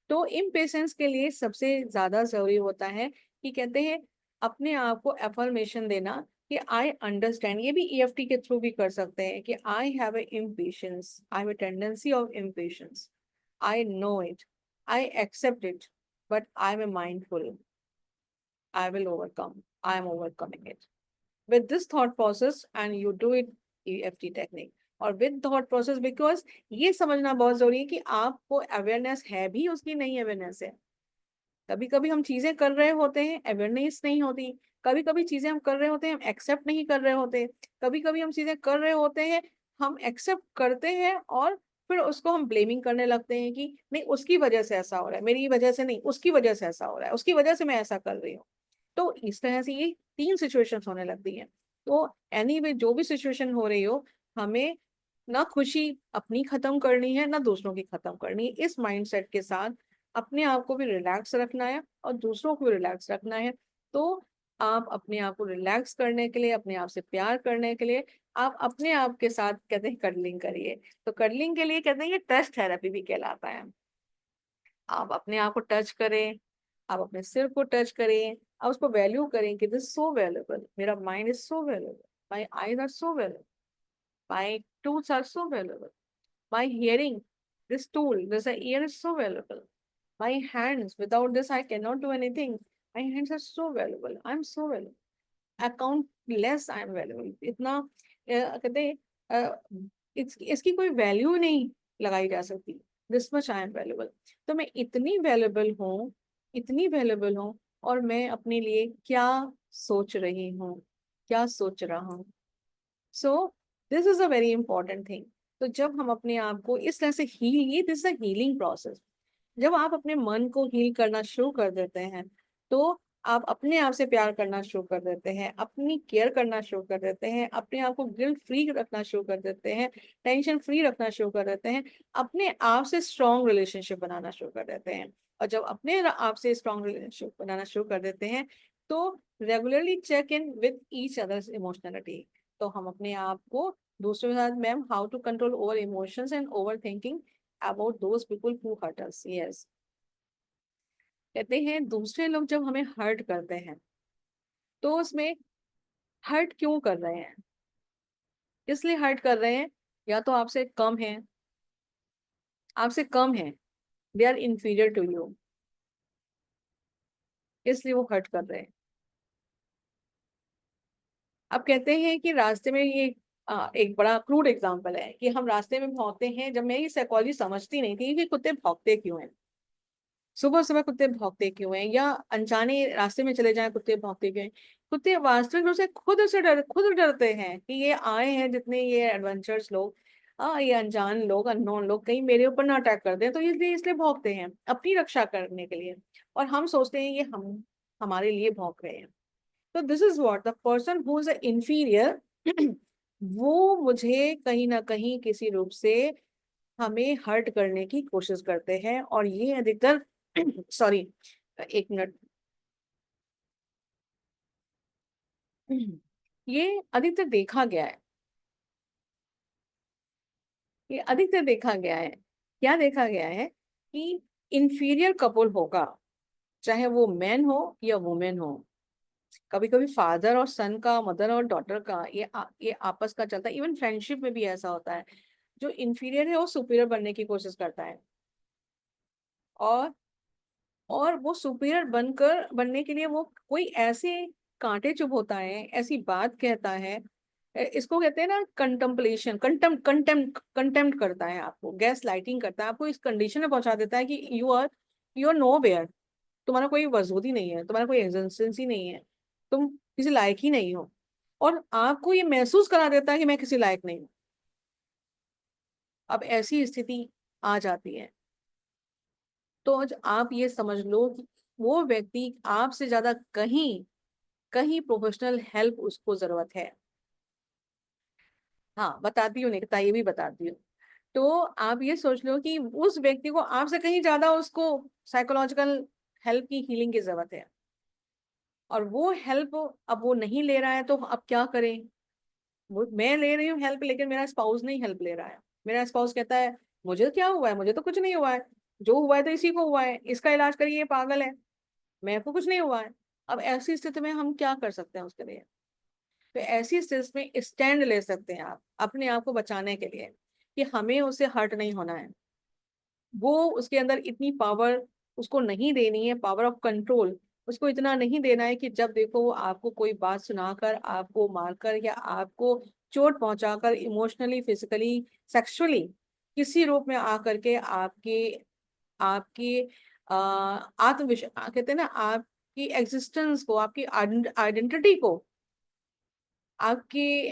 तो इम्पेशेंस के लिए सबसे ज्यादा जरूरी होता है कि कहते हैं अपने आप को एफर्मेशन देना कि आई अंडरस्टैंड। ये भी ईएफटी के थ्रू भी कर सकते हैं कि I have a impatience, I have a tendency of impatience, I know it, I accept it, but I am a mindful, I will overcome, I am overcoming it with this thought process, and you do it EFT technique। और with thought process, because ये समझना बहुत जरूरी है कि आपको awareness है भी, उसकी नहीं अवेयरनेस है। कभी कभी हम चीजें कर रहे होते हैं, अवेयरनेस नहीं होती। कभी कभी चीजें हम कर रहे होते हैं, हम एक्सेप्ट नहीं कर रहे होते। कभी कभी हम चीजें कर रहे होते हैं, हम एक्सेप्ट करते हैं और फिर उसको हम ब्लेमिंग करने लगते हैं कि नहीं उसकी वजह से ऐसा हो रहा है, मेरी वजह से नहीं, उसकी वजह से ऐसा हो रहा है, उसकी वजह से मैं ऐसा कर रही हूँ। तो इस तरह से ये 3 सिचुएशन होने लगती हैं। तो एनीवे जो भी सिचुएशन हो रही हो, हमें ना खुशी अपनी खत्म करनी है ना दूसरों की खत्म करनी है। इस माइंडसेट के साथ अपने आप को भी रिलैक्स रखना है और दूसरों को भी रिलैक्स रखना है। तो आप अपने आप को रिलैक्स करने के लिए, अपने आप से प्यार करने के लिए, आप अपने आप के साथ कहते हैं कडलिंग करिए। तो कडलिंग के लिए कहते हैं ये टच थेरेपी भी कहलाता है। आप अपने आप को टच करें, आप अपने सिर को टच करें, आप उसको वैल्यू करें कि दिस सो वैल्यूबल, मेरा mind is so valuable, my eyes are so valuable, my tools are so valuable, my hearing, this tool, this ear is so valuable, my hands, without this I cannot do anything, my hands are so valuable, I'm so valuable, countless I am valuable। इतना कहते हैं इसकी कोई value नहीं लगाई जा सकती। This much I am valuable. तो मैं इतनी वैल्यूबल हूँ, इतनी वैल्यूबल हूँ, और मैं अपने लिए क्या सोच रही हूँ, क्या सोच रहा हूँ। सो this is a very important thing. तो जब हम अपने आप को इस तरह से हील, ये this is a healing process. जब आप अपने मन को हील करना शुरू कर देते हैं, तो आप अपने आप से प्यार करना शुरू कर देते हैं, अपनी केयर करना शुरू कर देते हैं, अपने आप को गिल्ट फ्री रखना शुरू कर देते हैं, टेंशन फ्री रखना शुरू कर देते हैं, अपने आप से स्ट्रॉन्ग रिलेशनशिप बनाना शुरू कर देते हैं। और जब अपने आप से स्ट्रॉन्ग रिलेशनशिप बनाना शुरू कर देते हैं, तो regularly check in with each others emotionality. तो हम अपने आप को दूसरों के साथ, ma'am, how to control over emotions and over thinking about those people who hurt us. Yes, कहते हैं दूसरे लोग जब हमें हर्ट करते हैं, तो उसमें हर्ट क्यों कर रहे हैं, इसलिए हर्ट कर रहे हैं, या तो आपसे कम है, आपसे कम है, they are inferior to you, इसलिए वो हर्ट कर रहे हैं। अब कहते हैं कि रास्ते में ये एक बड़ा क्रूड एग्जांपल है कि हम रास्ते में भौंकते हैं। जब मैं ये साइकोलॉजी समझती नहीं थी कि कुत्ते भौंकते क्यों हैं, सुबह सुबह कुत्ते भौंकते क्यों हैं, या अनजाने रास्ते में चले जाएं कुत्ते भौंकते क्यों हैं। कुत्ते वास्तविक रूप से खुद डरते हैं कि ये आए हैं, जितने ये एडवेंचर्स लोग, ये अनजान लोग, अननोन लोग कहीं मेरे ऊपर ना अटैक कर दें, तो इसलिए इसलिए भौंकते हैं अपनी रक्षा करने के लिए। और हम सोचते हैं ये हम हमारे लिए भौंक रहे हैं। तो this is what the person who is inferior वो मुझे कहीं ना कहीं किसी रूप से हमें हर्ट करने की कोशिश करते हैं। और ये अधिकतर सॉरी, एक मिनट, ये अधिकतर देखा गया है, ये अधिकतर देखा गया है। क्या देखा गया है कि इंफीरियर कपल होगा, चाहे वो मैन हो या वुमेन हो, कभी कभी फादर और सन का, मदर और डॉटर का, ये आपस का चलता है। इवन फ्रेंडशिप में भी ऐसा होता है। जो इंफीरियर है वो सुपीरियर बनने की कोशिश करता है, और वो सुपीरियर बनने के लिए वो कोई ऐसे कांटे चुभोता है, ऐसी बात कहता है। इसको कहते हैं ना कंटम्पलेशन, कंटेम्प्ट करता है आपको, गैस लाइटिंग करता है आपको, इस कंडीशन में पहुंचा देता है कि यू आर नो वेयर, तुम्हारा कोई वजूद ही नहीं है, तुम्हारा कोई एग्जिस्टेंस ही नहीं है, तुम किसी लायक ही नहीं हो। और आपको ये महसूस करा देता है कि मैं किसी लायक नहीं हूँ। अब ऐसी स्थिति आ जाती है, तो आज आप ये समझ लो कि वो व्यक्ति आपसे ज्यादा कहीं कहीं प्रोफेशनल हेल्प उसको जरूरत है। हाँ, बताती हूँ निकिता, ये भी बताती हूँ। तो आप ये सोच लो कि उस व्यक्ति को आपसे कहीं ज्यादा उसको साइकोलॉजिकल हेल्प की, हीलिंग की जरूरत है। और वो हेल्प अब वो नहीं ले रहा है, तो अब क्या करें। वो मैं ले रही हूँ हेल्प, लेकिन मेरा स्पाउस नहीं हेल्प ले रहा है। मेरा स्पाउस कहता है मुझे क्या हुआ है, मुझे तो कुछ नहीं हुआ है, जो हुआ है तो इसी को हुआ है, इसका इलाज करिए, ये पागल है, मेरे को कुछ नहीं हुआ है। अब ऐसी स्थिति में हम क्या कर सकते हैं उसके लिए। तो ऐसी स्थिति में स्टैंड ले सकते हैं आप अपने आप को बचाने के लिए, कि हमें उसे हर्ट नहीं होना है। वो उसके अंदर इतनी पावर उसको नहीं देनी है, पावर ऑफ कंट्रोल उसको इतना नहीं देना है कि जब देखो वो आपको कोई बात सुनाकर, आपको मारकर, या आपको चोट पहुंचाकर, इमोशनली, फिजिकली, सेक्सुअली किसी रूप में आकर के आपके आपकी आत्मविश्वास, कहते हैं ना, आपकी एग्जिस्टेंस को, आपकी आइडेंटिटी को, आपकी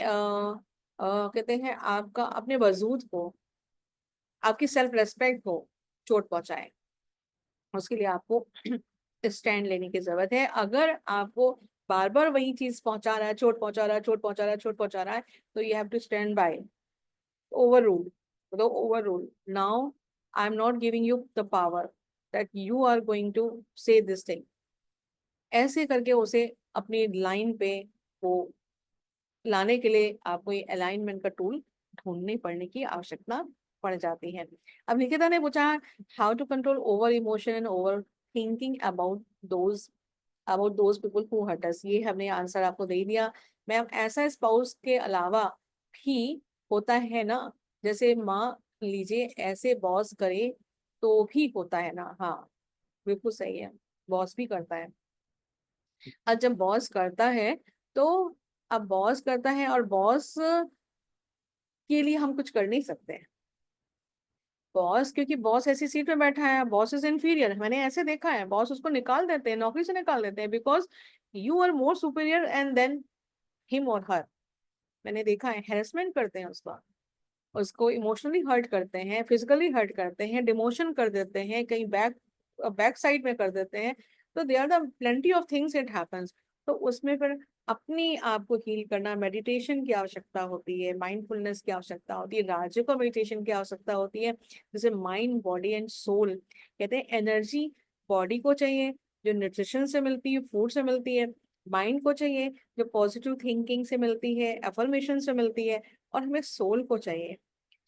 कहते हैं आपका अपने वजूद को, आपकी सेल्फ रेस्पेक्ट को चोट पहुंचाए। उसके लिए आपको स्टैंड लेने की जरूरत है। अगर आपको बार बार वही चीज पहुंचा रहा है, चोट पहुंचा रहा है, चोट पहुंचा रहा है, चोट पहुंचा रहा है, तो you have to stand by, overrule, मतलब overrule, now I am not giving you the power that you are going to say this thing. ऐसे करके उसे अपनी लाइन पे वो लाने के लिए आपको ये अलाइनमेंट का टूल ढूंढने पड़ने की आवश्यकता पड़ जाती है। अब निकिता ने पूछा how to control over emotion and over thinking those about those people who hurt us. ये हमने आंसर आपको दे दिया। मैम, ऐसा स्पाउस के अलावा भी होता है ना, जैसे माँ लीजिए ऐसे बॉस करे तो भी होता है ना। हाँ, बिल्कुल सही है, बॉस भी करता है। अब जब बॉस करता है, तो अब बॉस करता है और बॉस के लिए हम कुछ कर नहीं सकते हैं। बॉस, क्योंकि बॉस ऐसी सीट पे बैठा है, बॉस इज इंफीरियर, मैंने ऐसे देखा है, बॉस उसको निकाल देते हैं, नौकरी से निकाल देते हैं, because you are more superior and then him और हर। मैंने देखा है, हेरसमेंट करते हैं उसका। उसको इमोशनली हर्ट करते हैं, फिजिकली हर्ट करते हैं, डिमोशन कर देते हैं, कहीं बैक साइड में कर देते हैं, तो they are the plenty of things it happens. तो उसमें फिर अपनी आप को हील करना, मेडिटेशन की आवश्यकता होती है, माइंडफुलनेस की आवश्यकता होती है, राजयोग मेडिटेशन की आवश्यकता होती है। जैसे माइंड, बॉडी एंड सोल, कहते हैं एनर्जी बॉडी को चाहिए जो न्यूट्रिशन से मिलती है, फूड से मिलती है, माइंड को चाहिए जो पॉजिटिव थिंकिंग से मिलती है, एफर्मेशन से मिलती है, और हमें सोल को चाहिए।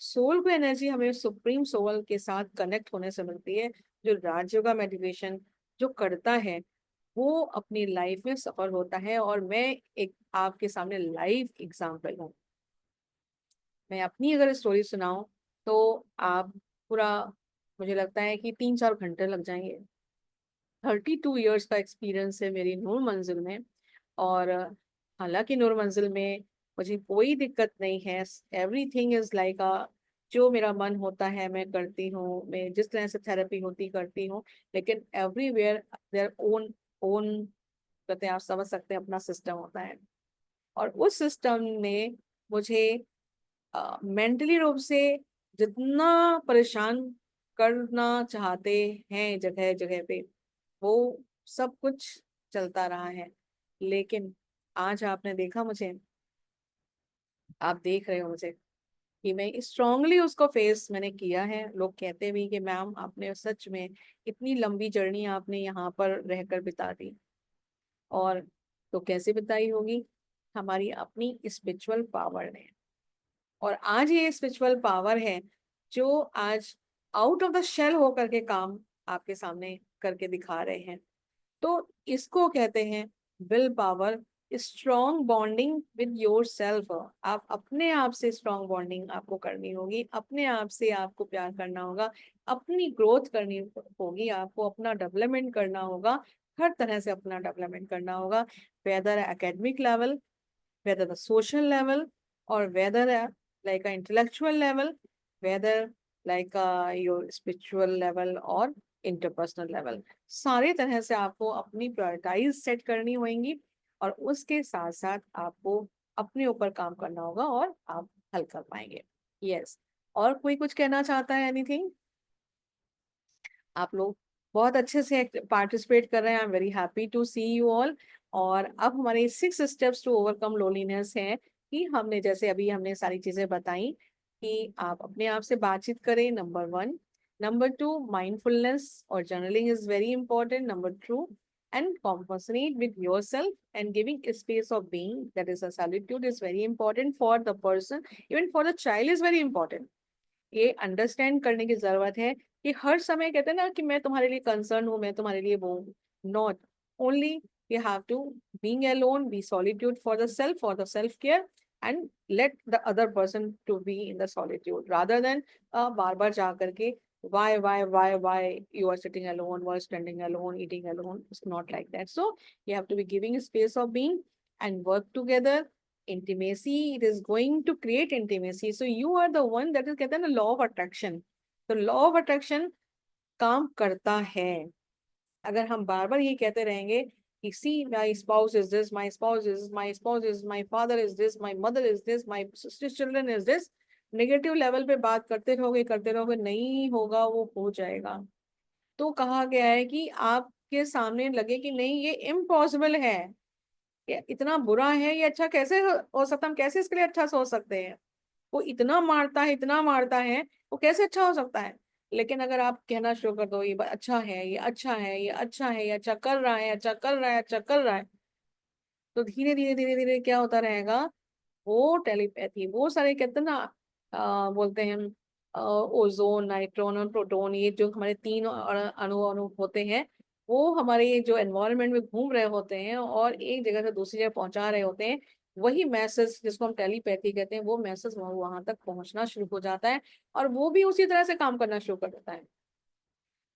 सोल को एनर्जी हमें सुप्रीम सोल के साथ कनेक्ट होने से मिलती है। जो राजयोगा मेडिटेशन जो करता है वो अपनी लाइफ में सफल होता है। और मैं एक आपके सामने लाइव एग्जांपल हूँ। मैं अपनी अगर स्टोरी सुनाऊं तो आप पूरा, मुझे लगता है कि 3-4 घंटे लग जाएंगे। 32 ईयर्स का एक्सपीरियंस है मेरी नूर मंजिल में। और हालांकि नूर मंजिल में मुझे कोई दिक्कत नहीं है, एवरीथिंग इज लाइक अ, जो मेरा मन होता है मैं करती हूँ, मैं जिस तरह से थेरेपी होती करती हूँ। लेकिन एवरीवेयर देयर ओन ओन, कहते हैं, आप समझ सकते हैं, अपना सिस्टम होता है। और उस सिस्टम ने मुझे मेंटली रूप से जितना परेशान करना चाहते हैं जगह जगह पे, वो सब कुछ चलता रहा है। लेकिन आज आपने देखा मुझे, आप देख रहे हो मुझे कि मैं स्ट्रांगली उसको फेस मैंने किया है। लोग कहते भी कि मैम आपने सच में इतनी लंबी जर्नी आपने यहाँ पर रहकर बिता दी। और तो कैसे बिताई होगी? हमारी अपनी स्पिरिचुअल पावर ने। और आज ये स्पिरिचुअल पावर है जो आज आउट ऑफ द शेल होकर के काम आपके सामने करके दिखा रहे हैं। तो इसको कहते हैं will power, strong bonding with your self. आप अपने आप से स्ट्रॉन्ग बॉन्डिंग आपको करनी होगी, अपने आप से आपको प्यार करना होगा, अपनी ग्रोथ करनी होगी, आपको अपना डेवलपमेंट करना होगा, हर तरह से अपना डेवलपमेंट करना होगा, whether academic level, whether the social level, or whether like an intellectual level, whether like your spiritual level or interpersonal level। सारे तरह से आपको अपनी प्रायोरिटाइज सेट करनी होंगी और उसके साथ साथ आपको अपने ऊपर काम करना होगा और आप हल कर पाएंगे। यस। और कोई कुछ कहना चाहता है? एनीथिंग? आप लोग बहुत अच्छे से पार्टिसिपेट कर रहे हैं। I am very happy to see you all. और अब हमारे 6 स्टेप्स टू ओवरकम लोनलीनेस है कि हमने, जैसे अभी हमने सारी चीजें बताई कि आप अपने आप से बातचीत करें, नंबर 1। नंबर 2, माइंडफुलनेस और journaling is very important. Number 2, and compassionate with yourself and giving a space of being, that is a solitude, is very important for the person, even for the child is very important। ये understand करने की जरूरत है कि हर समय कहते हैं ना कि मैं तुम्हारे लिए कंसर्न हूँ, मैं तुम्हारे लिए वो हूँ। Not only, you have to being alone, be solitude for the self care, and let the other person to be in the solitude rather than बार बार जा करके why you are sitting alone, why standing alone, eating alone. It's not like that. So you have to be giving a space of being and work together। intimacy, it is going to create intimacy, so you are the one that is, कहते हैं ना, law of attraction. तो law of attraction काम करता है। अगर हम बार बार ये कहते रहेंगे कि see my spouse is this, my spouse is, my spouse is, my father is this, my mother is this, my children is this, negative level पे बात करते रहोगे, नहीं होगा, वो हो जाएगा। तो कहा गया है कि आपके सामने लगे कि नहीं ये इम्पॉसिबल है, ये इतना बुरा है, ये अच्छा कैसे हो सकता, हम कैसे इसके लिए अच्छा सोच सकते हैं, वो इतना मारता है, इतना मारता है, वो कैसे अच्छा हो सकता है। लेकिन अगर आप कहना शुरू कर दो ये अच्छा है, ये अच्छा है, ये अच्छा है, ये अच्छा कर रहा है, अच्छा कर रहा है, अच्छा कर रहा है, तो धीरे धीरे धीरे धीरे क्या होता रहेगा, वो टेलीपैथी, वो सारे कहते हैं ना, बोलते हैं हम, ओजोन, नाइट्रॉन और प्रोटॉन, ये जो हमारे 3 अणु अणु होते हैं, वो हमारे ये जो एनवायरनमेंट में घूम रहे होते हैं और एक जगह से दूसरी जगह पहुंचा रहे होते हैं। वही मैसेज जिसको हम टेलीपैथी कहते हैं, वो मैसेज वहां तक पहुंचना शुरू हो जाता है और वो भी उसी तरह से काम करना शुरू कर देता है।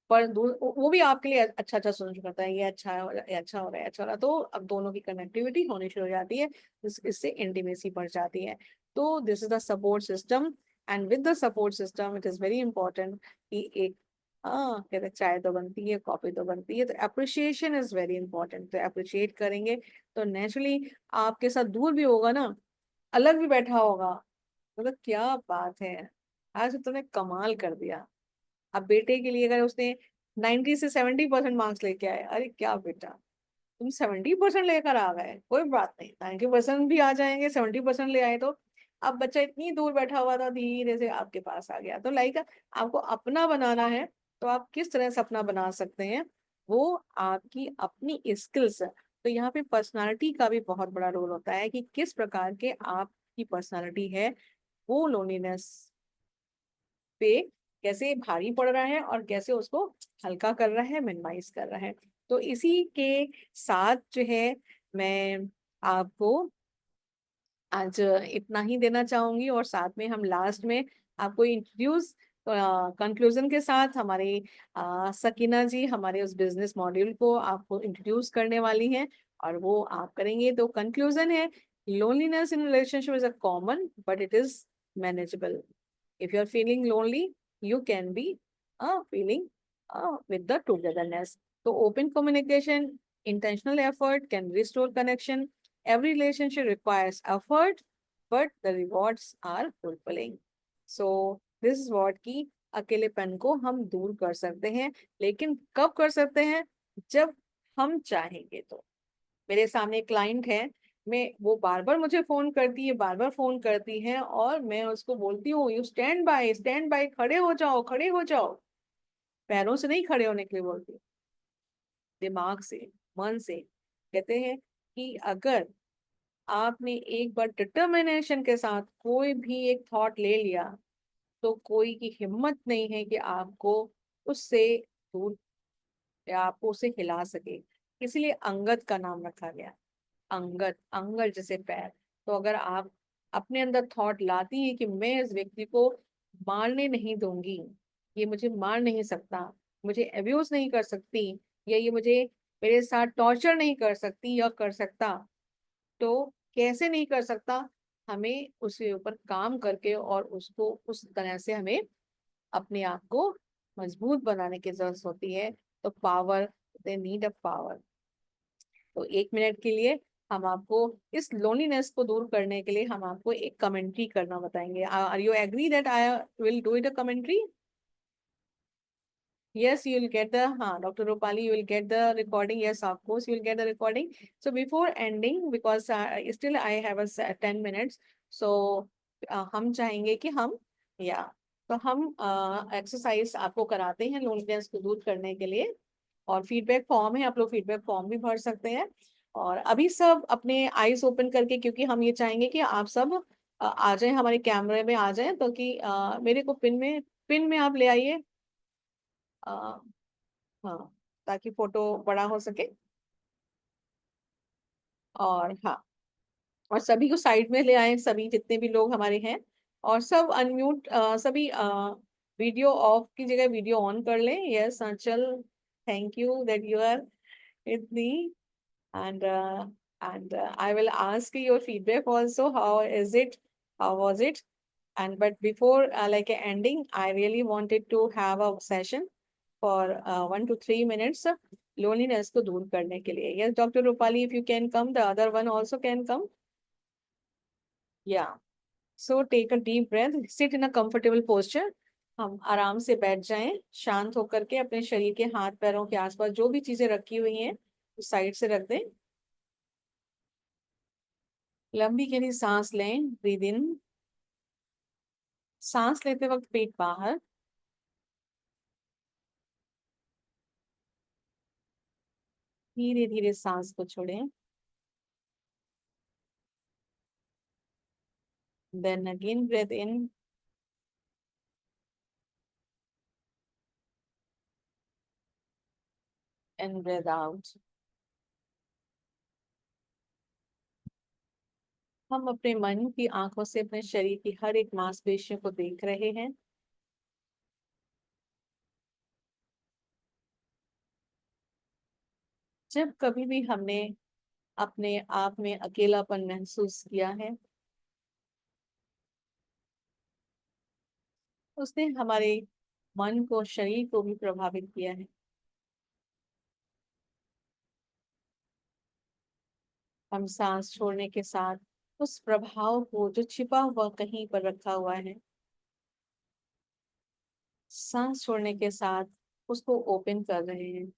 पर वो भी आपके लिए अच्छा अच्छा सोच करता है, ये अच्छा है, ये अच्छा हो रहा है, अच्छा हो रहा है, तो अब दोनों की कनेक्टिविटी होनी शुरू हो जाती है, इससे इंटीमेसी बढ़ जाती है। तो this is the support system. And with the support system it is very important कि एक, हाँ, कहते हैं चाय तो बनती है, कॉफी तो बनती है, तो अप्रिशिएशन इज वेरी इंपॉर्टेंट। तो अप्रिशिएट करेंगे तो नेचुरली आपके साथ दूर भी होगा ना, अलग भी बैठा होगा, मतलब क्या बात है, आज तो तुमने कमाल कर दिया। अब बेटे के लिए अगर उसने 90 से 70% मार्क्स लेके आए, अरे क्या बेटा, तुम 70% लेकर आ गए, कोई बात नहीं, 90% भी आ जाएंगे, 70% ले आए तो। अब बच्चा इतनी दूर बैठा हुआ था, धीरे से आपके पास आ गया, तो लाइक आपको अपना बनाना है, तो आप किस तरह से अपना बना सकते हैं, वो आपकी अपनी स्किल्स है। तो यहाँ पे पर्सनालिटी का भी बहुत बड़ा रोल होता है कि किस प्रकार के आपकी पर्सनालिटी है, वो लोनलीनेस पे कैसे भारी पड़ रहा है और कैसे उसको हल्का कर रहा है, मिनिमाइज कर रहा है। तो इसी के साथ जो है, मैं आपको आज इतना ही देना चाहूंगी, और साथ में हम लास्ट में आपको इंट्रोड्यूस कंक्लूजन के साथ हमारे सकीना जी हमारे उस बिजनेस मॉड्यूल को आपको इंट्रोड्यूस करने वाली हैं, और वो आप करेंगे। तो कंक्लूजन है, loneliness in relationship is a common but it is manageable. If you're feeling lonely, you can be feeling with the togetherness. So open communication, intentional effort can restore connection. Every relationship requires effort, but the rewards are fulfilling. So this is what कि अकेलेपन को हम दूर कर सकते हैं, लेकिन कब कर सकते हैं, जब हम चाहेंगे। तो मेरे सामने क्लाइंट है, मैं वो बार बार मुझे फोन करती है, बार बार फोन करती है, और मैं उसको बोलती हूँ यू स्टैंड बाय, खड़े हो जाओ, खड़े हो जाओ। पैरों से नहीं खड़े होने के लिए बोलती हूँ, दिमाग से, मन से। कहते हैं कि अगर आपने एक बार डिटर्मिनेशन के साथ कोई भी एक थॉट ले लिया, तो कोई की हिम्मत नहीं है कि आपको उससे दूर, या आपको उसे हिला सके। इसीलिए अंगद का नाम रखा गया। अंगद, अंगद जैसे पैर। तो अगर आप अपने अंदर थॉट लाती है कि मैं इस व्यक्ति को मारने नहीं दूंगी, ये मुझे मार नहीं सकता, मुझे अब्यूज नहीं कर सकती, या ये मुझे मेरे साथ टॉर्चर नहीं कर सकती या कर सकता, तो कैसे नहीं कर सकता, हमें उसके ऊपर काम करके और उसको उस तरह से हमें अपने आप को मजबूत बनाने की जरूरत होती है। तो power, they need a power. तो 1 मिनट के लिए हम आपको इस लोनलीनेस को दूर करने के लिए हम आपको एक कमेंट्री करना बताएंगे। Are you agree that I will do it a commentary? Yes, you will get the, Dr. Rupali, you will get the recording. Yes, of course, you will get the recording. So before ending, because still I have a 10 minutes, so हम चाहेंगे कि हम, या तो हम exercise आपको कराते हैं लोनलीनेस को दूर करने के लिए, और फीडबैक फॉर्म है, आप लोग फीडबैक फॉर्म भी भर सकते हैं। और अभी सब अपने आईज ओपन करके, क्योंकि हम ये चाहेंगे कि आप सब आ जाएं, हमारे कैमरे में आ जाएं, तो कि मेरे को पिन में आप ले आइए। हाँ, ताकि फोटो बड़ा हो सके। और हाँ, और सभी को साइड में ले आए, सभी जितने भी लोग हमारे हैं, और सब अनम्यूट, सभी वीडियो ऑफ की जगह वीडियो ऑन कर लें। Yes Anchal, thank you that you are with me, and and I will ask your feedback also. How is it? How was it? And but before like ending, I really wanted to have a session for 1 to 3 minutes loneliness को दूर करने के लिए. Yes, Dr. Rupali, if you can come, the other one also can come. Yeah. So take a deep breath, sit in a comfortable posture. हम आराम से बैठ जाएं, शांत होकर के अपने शरीर के हाथ पैरों के आसपास जो भी चीजें रखी हुई हैं उस साइड से रख दें। लंबी गहरी सांस लें, ब्रीद इन। सांस लेते वक्त पेट बाहर, धीरे धीरे सांस को छोड़ें। Then again breathe in and breathe out. हम अपने मन की आंखों से अपने शरीर की हर एक मांसपेशियों को देख रहे हैं। जब कभी भी हमने अपने आप में अकेलापन महसूस किया है, उसने हमारे मन को, शरीर को भी प्रभावित किया है। हम सांस छोड़ने के साथ उस प्रभाव को जो छिपा हुआ कहीं पर रखा हुआ है, सांस छोड़ने के साथ उसको ओपन कर रहे हैं।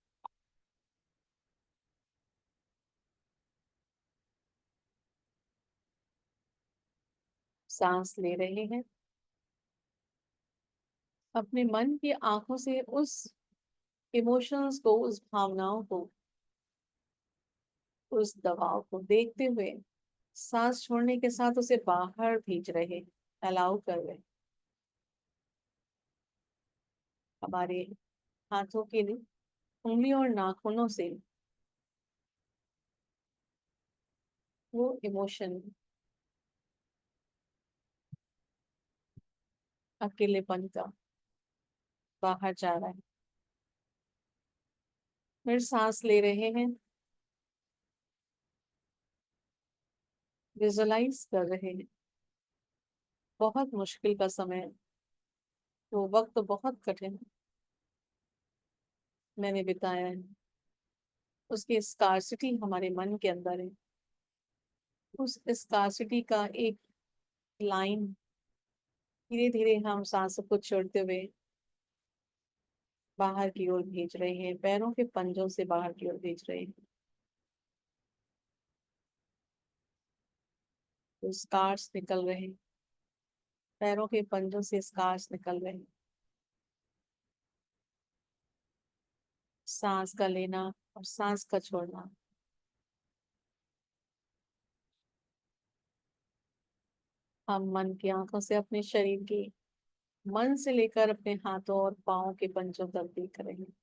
सांस ले रहे हैं, अपने मन की आंखों से उस इमोशंस को, उस भावनाओं को, उस दबाव को देखते हुए सांस छोड़ने के साथ उसे बाहर भेज रहे, अलाउ कर रहे। हमारे हाथों के लिए उंगलियों और नाखूनों से वो इमोशन, अकेलेपन का, बाहर जा रहा है। फिर सांस ले रहे हैं, विजुलाइज कर रहे हैं। बहुत मुश्किल का समय, वो वक्त बहुत कठिन मैंने बिताया है। उसकी स्कार्सिटी हमारे मन के अंदर है। उस स्कार्सिटी का एक लाइन धीरे धीरे हम सांसों को छोड़ते हुए बाहर की ओर भेज रहे हैं, पैरों के पंजों से बाहर की ओर भेज रहे हैं। तो स्कार्स निकल रहे हैं, पैरों के पंजों से स्कार्स निकल रहे हैं। सांस का लेना और सांस का छोड़ना। हम मन की आंखों से अपने शरीर की, मन से लेकर अपने हाथों और पाँव के पंजों तक देख रहे हैं।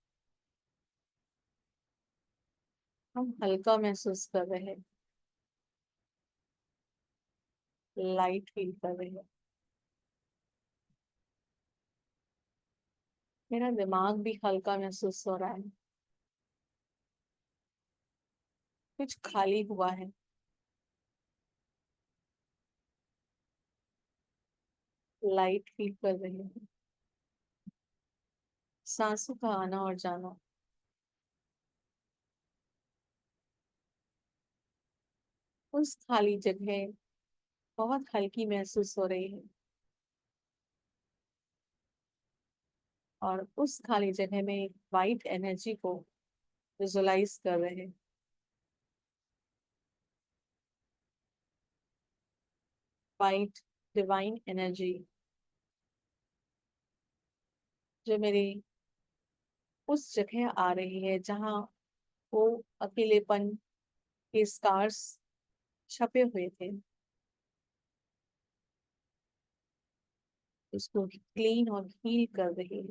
हम हल्का महसूस कर रहे हैं, लाइट फील कर रहे हैं। मेरा दिमाग भी हल्का महसूस हो रहा है, कुछ खाली हुआ है। लाइट फील कर रहे हैं, सांसों का आना और जाना। उस खाली जगह बहुत हल्की महसूस हो रही है, और उस खाली जगह में एक वाइट एनर्जी को विजुलाइज कर रहे हैं। वाइट डिवाइन एनर्जी जो मेरी उस जगह आ रही है जहाँ वो अकेलेपन के स्कार्स छपे हुए थे, उसको क्लीन और हील कर रही है।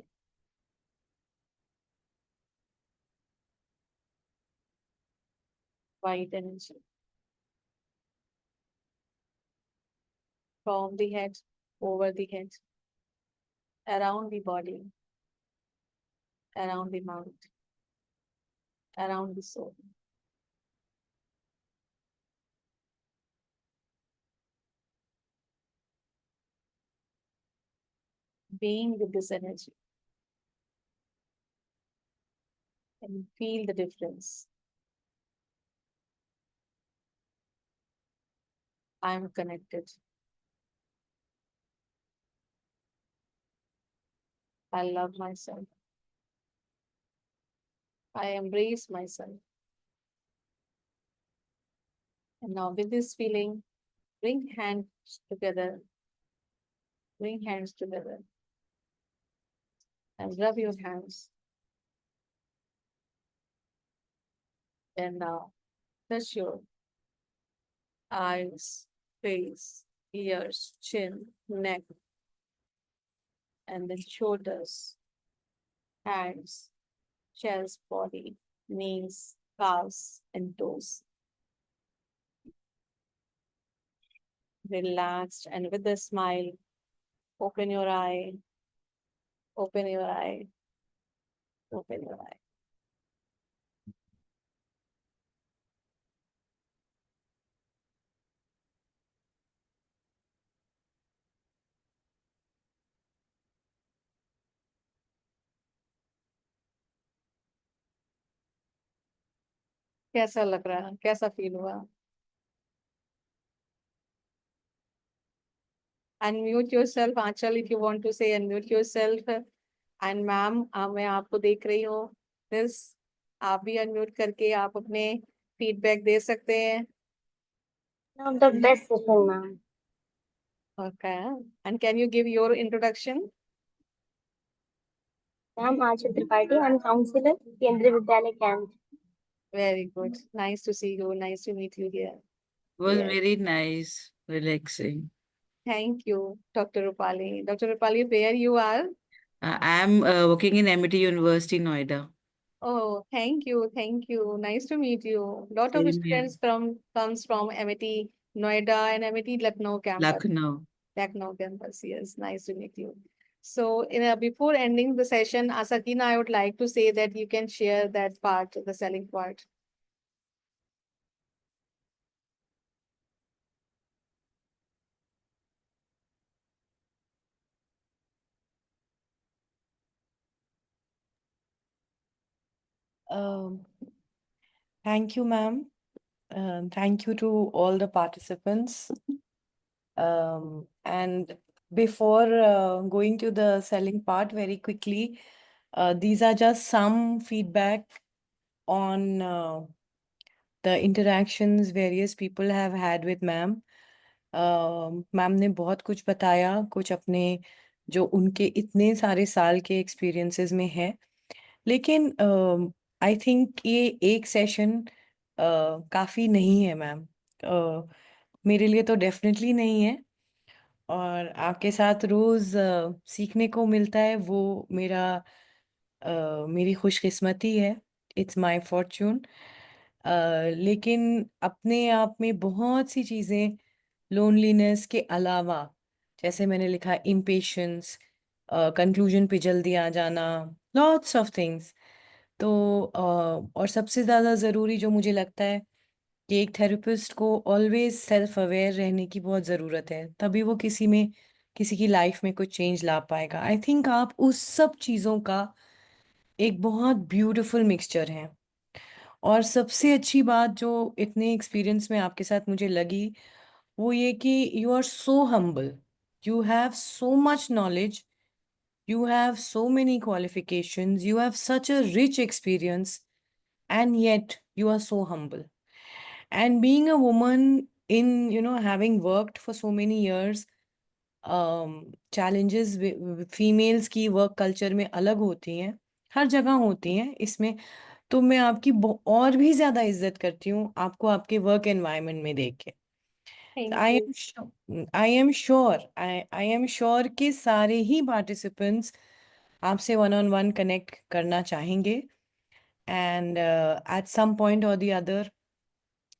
White energy from the head, over the head, around the body, around the mouth, around the soul. Being with this energy and feel the difference. I am connected. I love myself. I embrace myself. And now, with this feeling, bring hands together, bring hands together, and rub your hands. And now, touch your eyes, face, ears, chin, neck, and then shoulders, hands, chest, body, knees, calves, and toes. Relaxed and with a smile, open your eye, open your eye, open your eye. कैसा लग रहा है, कैसा feel हुआ? Unmute yourself, Aanchal, if you want to say, unmute yourself. And ma'am मैं आपको देख रही हूँ, this आप भी अनम्यूट करके आप अपने फीडबैक दे सकते हैं. One of the best session, ma'am. Okay. And can you give your introduction? Ma'am, Aanchal Tripathi. I'm counselor, Kendriya Vidyalaya Camp. Very good. Nice to see you. Nice to meet you here. Was Yes. very nice, relaxing. Thank you, Dr. Rupali. Dr. Rupali, where you are? I am working in MIT University, Noida. Oh, thank you. Thank you. Nice to meet you. Lot of Same here. students comes from MIT Noida and MIT Lucknow campus. Lucknow. Campus. Yes, nice to meet you. So, before ending the session, Sakina, I would like to say that you can share that part, the selling part. Thank you, ma'am. Thank you to all the participants. And before going to the selling part very quickly, these are just some feedback on the interactions various people have had with ma'am. Ma'am ने बहुत कुछ बताया, कुछ अपने जो उनके इतने सारे साल के एक्सपीरियंसेस में है, लेकिन आई थिंक ये एक सेशन काफ़ी नहीं है मैम. मेरे लिए तो डेफिनेटली नहीं है, और आपके साथ रोज़ सीखने को मिलता है, वो मेरी खुशकिस्मती है. It's my Fortune. लेकिन अपने आप में बहुत सी चीज़ें लोनलीनेस के अलावा, जैसे मैंने लिखा इम्पेशंस, कंक्लूजन पे जल्दी आ जाना, लॉट्स ऑफ थिंग्स. तो और सबसे ज़्यादा ज़रूरी जो मुझे लगता है कि एक थेरेपिस्ट को ऑलवेज सेल्फ अवेयर रहने की बहुत ज़रूरत है, तभी वो किसी की लाइफ में कुछ चेंज ला पाएगा. आई थिंक आप उस सब चीज़ों का एक बहुत ब्यूटीफुल मिक्सचर हैं. और सबसे अच्छी बात जो इतने एक्सपीरियंस में आपके साथ मुझे लगी, वो ये कि you are so humble, you have so much knowledge, you have so many qualifications, you have such a rich experience, and yet you are so humble. And being a woman in, having worked for so many years, challenges females की work culture में अलग होती हैं, हर जगह होती हैं इसमें. तो मैं आपकी और भी ज़्यादा इज्जत करती हूँ आपको आपके वर्क एनवायरनमेंट में देख के. Thank I you. Am I am sure कि सारे ही पार्टिसिपेंट्स आपसे वन ऑन वन कनेक्ट करना चाहेंगे, एंड एट सम पॉइंट और the other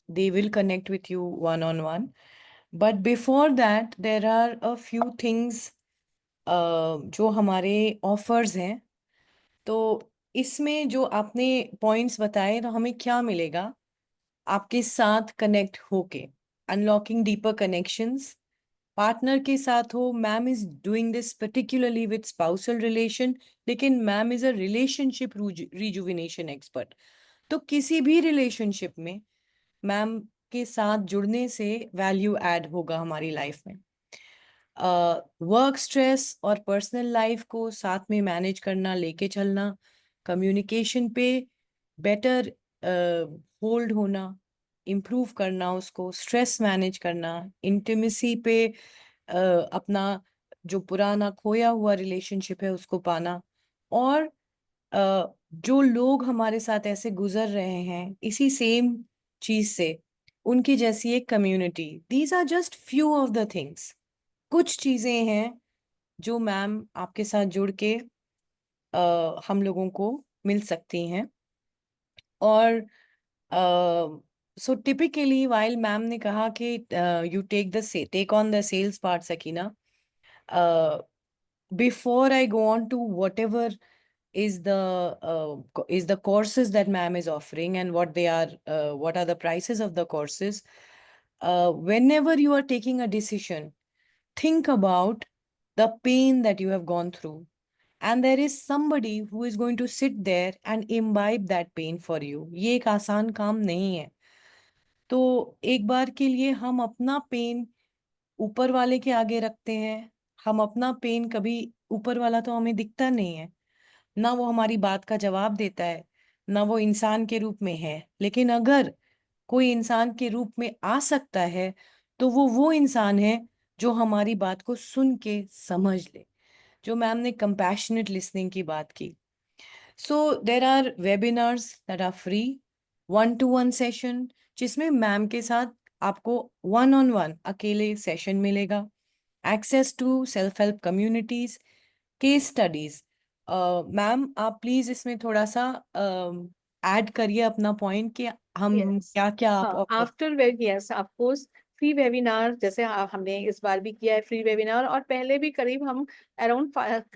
they will connect with you one on one. But before that, there are a few things जो हमारे offers हैं. तो इसमें जो आपने पॉइंट्स बताए, तो हमें क्या मिलेगा आपके साथ कनेक्ट होके? अनलॉकिंग डीपर कनेक्शंस, पार्टनर के साथ हो. Ma'am is doing this particularly with spousal relation, लेकिन ma'am is a relationship rejuvenation expert. तो किसी भी रिलेशनशिप में मैम के साथ जुड़ने से वैल्यू ऐड होगा हमारी लाइफ में. वर्क स्ट्रेस और पर्सनल लाइफ को साथ में मैनेज करना, लेके चलना, कम्युनिकेशन पे बेटर होल्ड होना, इम्प्रूव करना उसको, स्ट्रेस मैनेज करना, इंटीमेसी पे अपना जो पुराना खोया हुआ रिलेशनशिप है उसको पाना, और जो लोग हमारे साथ ऐसे गुजर रहे हैं इसी सेम चीज से, उनकी जैसी एक community. These are just few of the things. कुछ चीजें हैं जो मैम आपके साथ जुड़ के हम लोगों को मिल सकती हैं. और सो टिपिकली वाइल मैम ने कहा कि you take on the sales part, Sakina, before I go on to whatever is the courses that ma'am is offering and what are the prices of the courses, whenever you are taking a decision, think about the pain that you have gone through, and there is somebody who is going to sit there and imbibe that pain for you. ये एक आसान काम नहीं है. तो एक बार के लिए हम अपना पेन ऊपर वाले के आगे रखते हैं। हम अपना पेन कभी, ऊपर वाला तो हमें दिखता नहीं है, ना वो हमारी बात का जवाब देता है, ना वो इंसान के रूप में है। लेकिन अगर कोई इंसान के रूप में आ सकता है तो वो इंसान है जो हमारी बात को सुन के समझ ले, जो मैम ने कंपैशनेट लिसनिंग की बात की। So there are webinars that are free, 1-to-1 session, जिसमें मैम के साथ आपको 1-on-1 अकेले सेशन मिलेगा, access to self help communities, case studies. Ma'am आप प्लीज इसमें थोड़ा सा ऐड करिए अपना पॉइंट कि हम Yes. क्या क्या आप हाँ, offer. After yes of course free webinar, जैसे हमने इस बार भी किया है फ्री वेबिनार, और पहले भी करीब हम अराउंड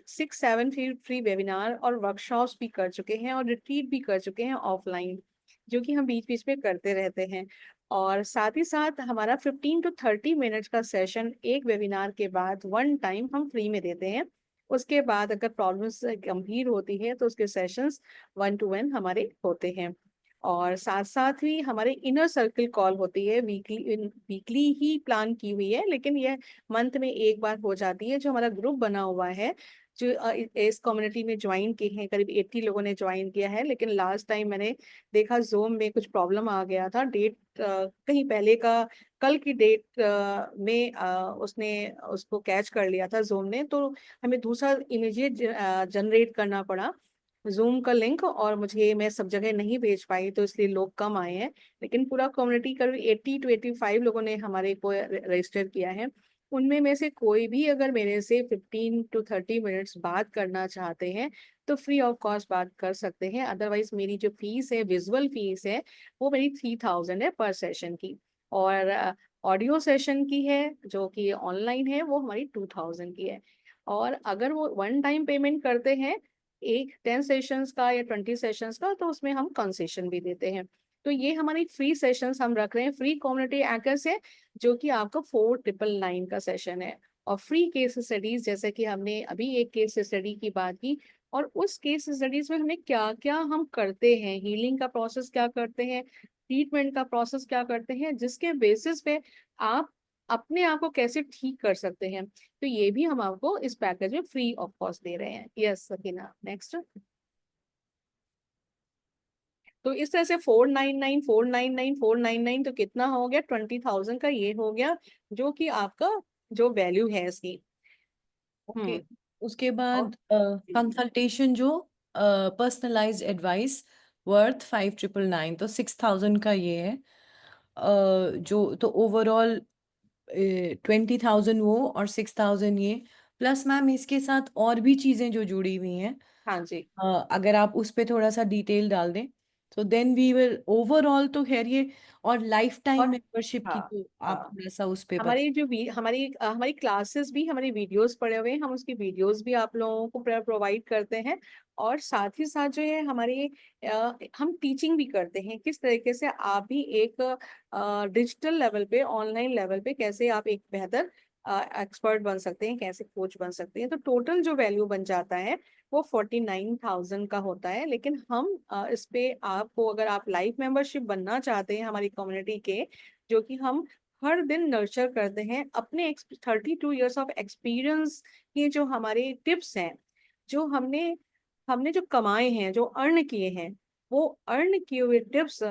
6-7 फ्री वेबिनार और वर्कशॉप्स भी कर चुके हैं और रिट्रीट भी कर चुके हैं ऑफलाइन, जो कि हम बीच बीच में करते रहते हैं। और साथ ही साथ हमारा 15 to 30 मिनट्स का सेशन एक वेबिनार के बाद 1 टाइम हम फ्री में देते हैं। उसके बाद अगर प्रॉब्लम्स गंभीर होती है तो उसके सेशंस 1-to-1 हमारे होते हैं। और साथ साथ ही हमारे इनर सर्कल कॉल होती है, वीकली ही प्लान की हुई है, लेकिन यह मंथ में एक बार हो जाती है। जो हमारा ग्रुप बना हुआ है, जो इस कम्युनिटी में ज्वाइन किए हैं, करीब 80 लोगों ने ज्वाइन किया है, लेकिन लास्ट टाइम मैंने देखा जूम में कुछ प्रॉब्लम आ गया था, डेट कहीं पहले का, कल की डेट में उसने उसको कैच कर लिया था जूम ने, तो हमें दूसरा इमीडिएट जनरेट करना पड़ा जूम का लिंक, और मुझे मैं सब जगह नहीं भेज पाई, तो इसलिए लोग कम आए हैं। लेकिन पूरा कम्युनिटी करीब 80 to 85 लोगों ने हमारे को रजिस्टर किया है। उनमें में से कोई भी अगर मेरे से 15 to 30 मिनट्स बात करना चाहते हैं तो फ्री ऑफ कॉस्ट बात कर सकते हैं। अदरवाइज मेरी जो फीस है, विजुअल फीस है, वो मेरी 3000 है पर सेशन की, और ऑडियो सेशन की है जो कि ऑनलाइन है, वो हमारी 2000 की है। और अगर वो 1 टाइम पेमेंट करते हैं, एक 10 सेशंस का या 20 सेशंस का, तो उसमें हम कंसेशन भी देते हैं। तो ये हमारी फ्री सेशंस हम रख रहे हैं फ्री कम्युनिटी एंकर से, जो कि आपका 4999 का सेशन है। और फ्री केस स्टडीज, जैसे कि हमने अभी एक केस स्टडी की बात की, और उस केस स्टडीज में हमें क्या क्या हम करते हैं, हीलिंग का प्रोसेस क्या करते हैं, ट्रीटमेंट का प्रोसेस क्या करते हैं, जिसके बेसिस पे आप अपने आप को कैसे ठीक कर सकते हैं, तो ये भी हम आपको इस पैकेज में फ्री ऑफ कॉस्ट दे रहे हैं। Yes Sakina, next. तो इस तरह से 499 499 499, तो कितना हो गया, 20,000 का ये हो गया, जो कि आपका जो वैल्यू है इसकी। ओके, हम्म। उसके और बाद कंसल्टेशन जो पर्सनलाइज्ड एडवाइस वर्थ 5999, तो 6000 का ये है। जो तो ओवरऑल 20,000 वो और 6000 ये, प्लस मैम इसके साथ और भी चीजें जो जुड़ी हुई हैं। हाँ जी। अगर आप उस पे थोड़ा सा डिटेल डाल दें तो देन वी विल ओवरऑल, तो खैर ये, और लाइफ टाइम और मेंबरशिप की हाँ, तो आप हाँ, थोड़ा सा उस पे हमारी जो हमारी क्लासेस भी, हमारी वीडियोस पड़े हुए हैं, हम उसकी वीडियोस भी आप लोगों को प्रोवाइड करते हैं। और साथ ही साथ जो है हमारी हम टीचिंग भी करते हैं, किस तरीके से आप भी एक डिजिटल लेवल पे, ऑनलाइन लेवल पे कैसे आप एक बेहतर एक्सपर्ट बन सकते हैं, कैसे कोच बन सकते हैं। तो टोटल जो वैल्यू बन जाता है वो 49,000 का होता है। लेकिन हम इस पे आपको, अगर आप लाइफ मेंबरशिप बनना चाहते हैं हमारी कम्युनिटी के, जो कि हम हर दिन नर्चर करते हैं अपने 32 ईयर्स ऑफ एक्सपीरियंस, ये जो हमारे टिप्स हैं, जो हमने हमने जो कमाए हैं, जो अर्न किए हैं, वो अर्न किए हुए टिप्स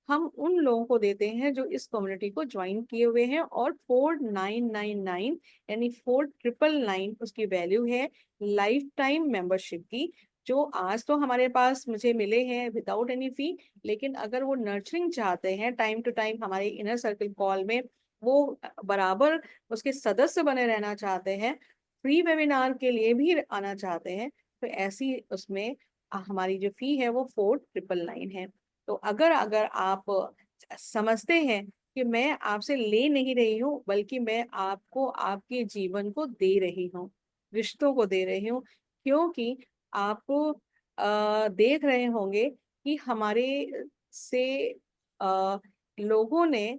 हम उन लोगों को देते हैं जो इस कम्युनिटी को ज्वाइन किए हुए हैं। और 4999 यानी 4999 उसकी वैल्यू है लाइफ टाइम मेंबरशिप की, जो आज तो हमारे पास मुझे मिले हैं विदाउट एनी फी। लेकिन अगर वो नर्चरिंग चाहते हैं, टाइम टू टाइम हमारे इनर सर्कल कॉल में वो बराबर उसके सदस्य बने रहना चाहते हैं, फ्री वेबिनार के लिए भी आना चाहते हैं, तो ऐसी उसमें हमारी जो फी है वो 4999 है। तो अगर अगर आप समझते हैं कि मैं आपसे ले नहीं रही हूँ, बल्कि मैं आपको आपके जीवन को दे रही हूँ, रिश्तों को दे रही हूँ, क्योंकि आप देख रहे होंगे कि हमारे से लोगों ने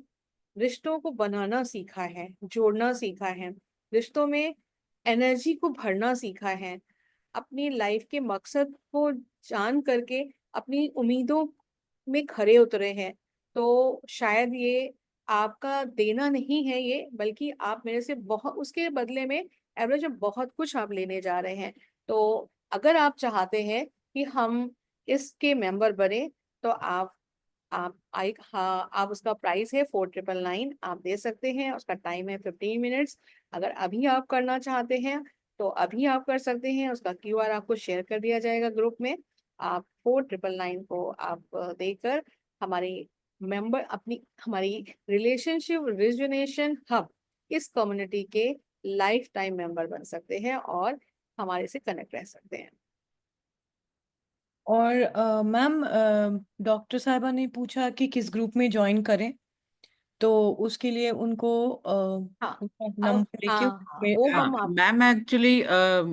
रिश्तों को बनाना सीखा है, जोड़ना सीखा है, रिश्तों में एनर्जी को भरना सीखा है, अपनी लाइफ के मकसद को जान करके अपनी उम्मीदों में खरे उतरे हैं। तो शायद ये आपका देना नहीं है ये, बल्कि आप मेरे से बहुत, उसके बदले में एवरेज में बहुत कुछ आप लेने जा रहे हैं। तो अगर आप चाहते हैं कि हम इसके मेंबर बने, तो हाँ, आप, उसका प्राइस है 4999, आप दे सकते हैं। उसका टाइम है 15 मिनट्स। अगर अभी आप करना चाहते हैं तो अभी आप कर सकते हैं। उसका QR आपको शेयर कर दिया जाएगा ग्रुप में। आप 4999 को आप देकर हमारी मेंबर, अपनी, हमारी रिलेशनशिप रिजुनेशन हब, इस कम्युनिटी के लाइफ टाइम मेंबर बन सकते हैं और हमारे से कनेक्ट रह सकते हैं। और मैम, डॉक्टर साहिबा ने पूछा कि किस ग्रुप में ज्वाइन करें, तो उसके लिए उनको हाँ, उनका अब नंबर लेके हाँ हाँ, वो हम आप, Ma'am, actually,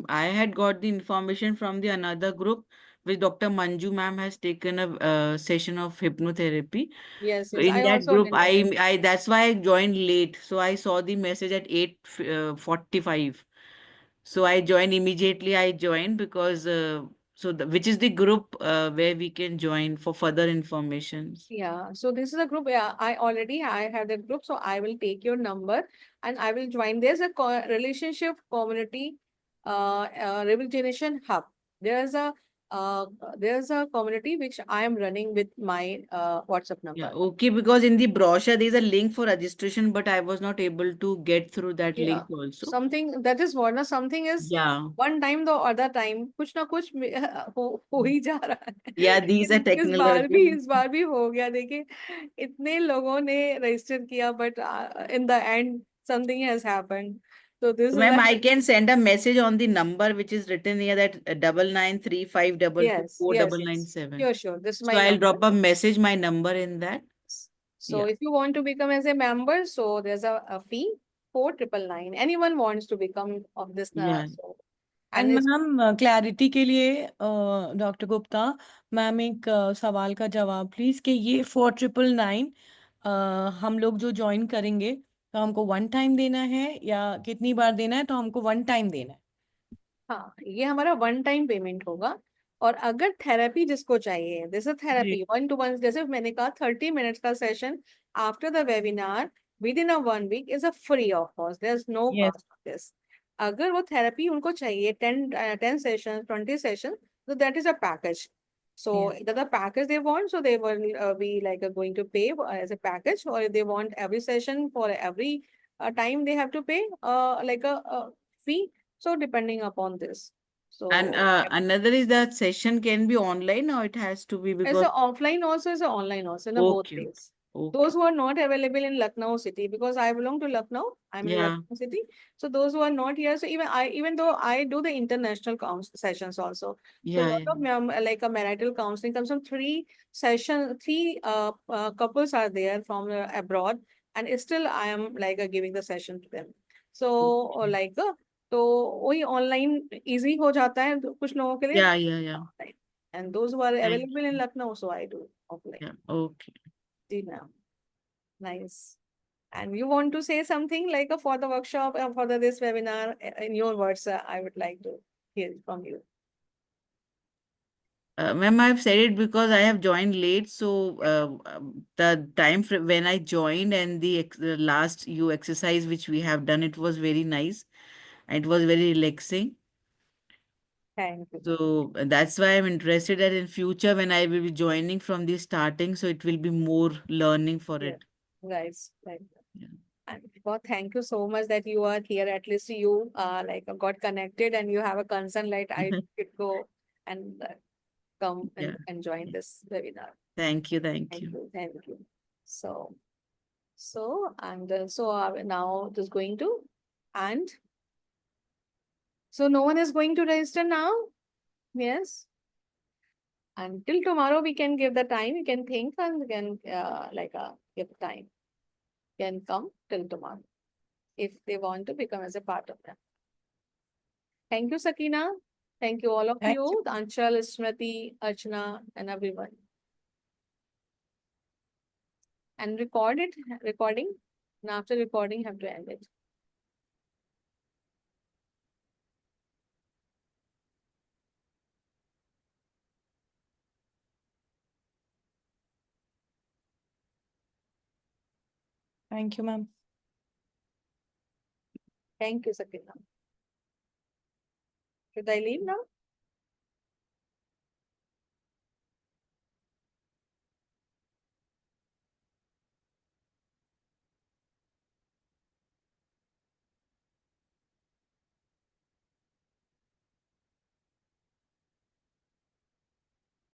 I had got the information from the another group which Dr. Manju ma'am has taken a session of hypnotherapy. yes, So yes, in I that also group, attended. I that's why I joined late. So I saw the message at 8:45. So I joined immediately. I joined because which is the group where we can join for further informations. Yeah, so this is a group. Yeah, I have that group, so I will take your number and I will join. There's a relationship community, rejuvenation hub. There's a uh, there's a community which I am running with my WhatsApp Yeah, number. okay, because in the brochure there is a link for registration, but I was not able to get through that Yeah, link also. something that is what, ना, something is Yeah, one time the other time कुछ ना कुछ हो ही जा रहा है। yeah, these are technology. इस बार भी हो गया। देखिए, इतने लोगों ने रजिस्टर किया, but in the end something has happened. तो दिस So, इज ma'am, I can send a message on the number which is written here, that 993522 yes, four yes, double nine yes, seven. sure, this is So my I'll number. drop a message, my number in that. So Yeah, if you want to become as a member, so there's a fee, 4999. Anyone wants to become of this yeah. so, and and it's, ma'am, clarity के लिए doctor Gupta, ma'am एक सवाल का जवाब please, कि ये 4999 हम लोग जो ज्वाइन करेंगे तो हमको वन टाइम देना है या कितनी बार देना है, तो हमको वन टाइम देना है? हाँ, ये हमारा वन टाइम पेमेंट होगा। और अगर थेरेपी जिसको चाहिए, जैसे जी। थेरेपी 1 to 1, जैसे मैंने कहा 30 मिनट्स का session after the webinar with in a 1 week is a free of cost, there is no yes. Cost of this. अगर वो थेरेपी उनको चाहिए 10 सेशन 20 सेशन, तो that is a package. So yes. the package they want, so they will be like going to pay as a package, or if they want every session for every time they have to pay like a fee. So depending upon this. So And another is that session can be online or it has to be it's because a offline also, it's a online also, in a both okay, ways. okay, Those who are not available in Lucknow city, because I belong to Lucknow, I'm in yeah, Lucknow city. So those who are not here, so even though I do the international sessions also. So a yeah, lot yeah, of like a marital counseling comes from three couples are there from abroad, and still I am like giving the session to them. So okay. like तो वही online easy हो जाता है कुछ लोगों के लिए, Yeah, yeah, yeah. Offline, and those who are Thank available in you. Lucknow, so I do offline. Yeah, okay. जी ma'am, nice. And you want to say something like for the workshop or for this webinar in your words, I would like to hear from you. Ma'am, I've said it because I have joined late. So the time when I joined and the last you exercise which we have done, it was very nice and it was very relaxing. Thank you. So that's why I'm interested that in future when I will be joining from the starting, so it will be more learning for Yeah, it. guys, right. Yeah. And God, thank you so much that you are here. At least you like got connected and you have a concern like I should go and come Yeah. and join this webinar. Thank you. Thank Thank you. you, thank you. So and so now just going to, and so no one is going to register now. Yes. Until tomorrow, we can give the time. You can think and we can give time. Can come till tomorrow if they want to become as a part of them. Thank you, Sakina. Thank you, all of Thank you. you, Anshal, Smriti, Archana, and everyone. And recording, and after recording, have to end it. Thank you, ma'am. Thank you, Sakina. Should I leave now?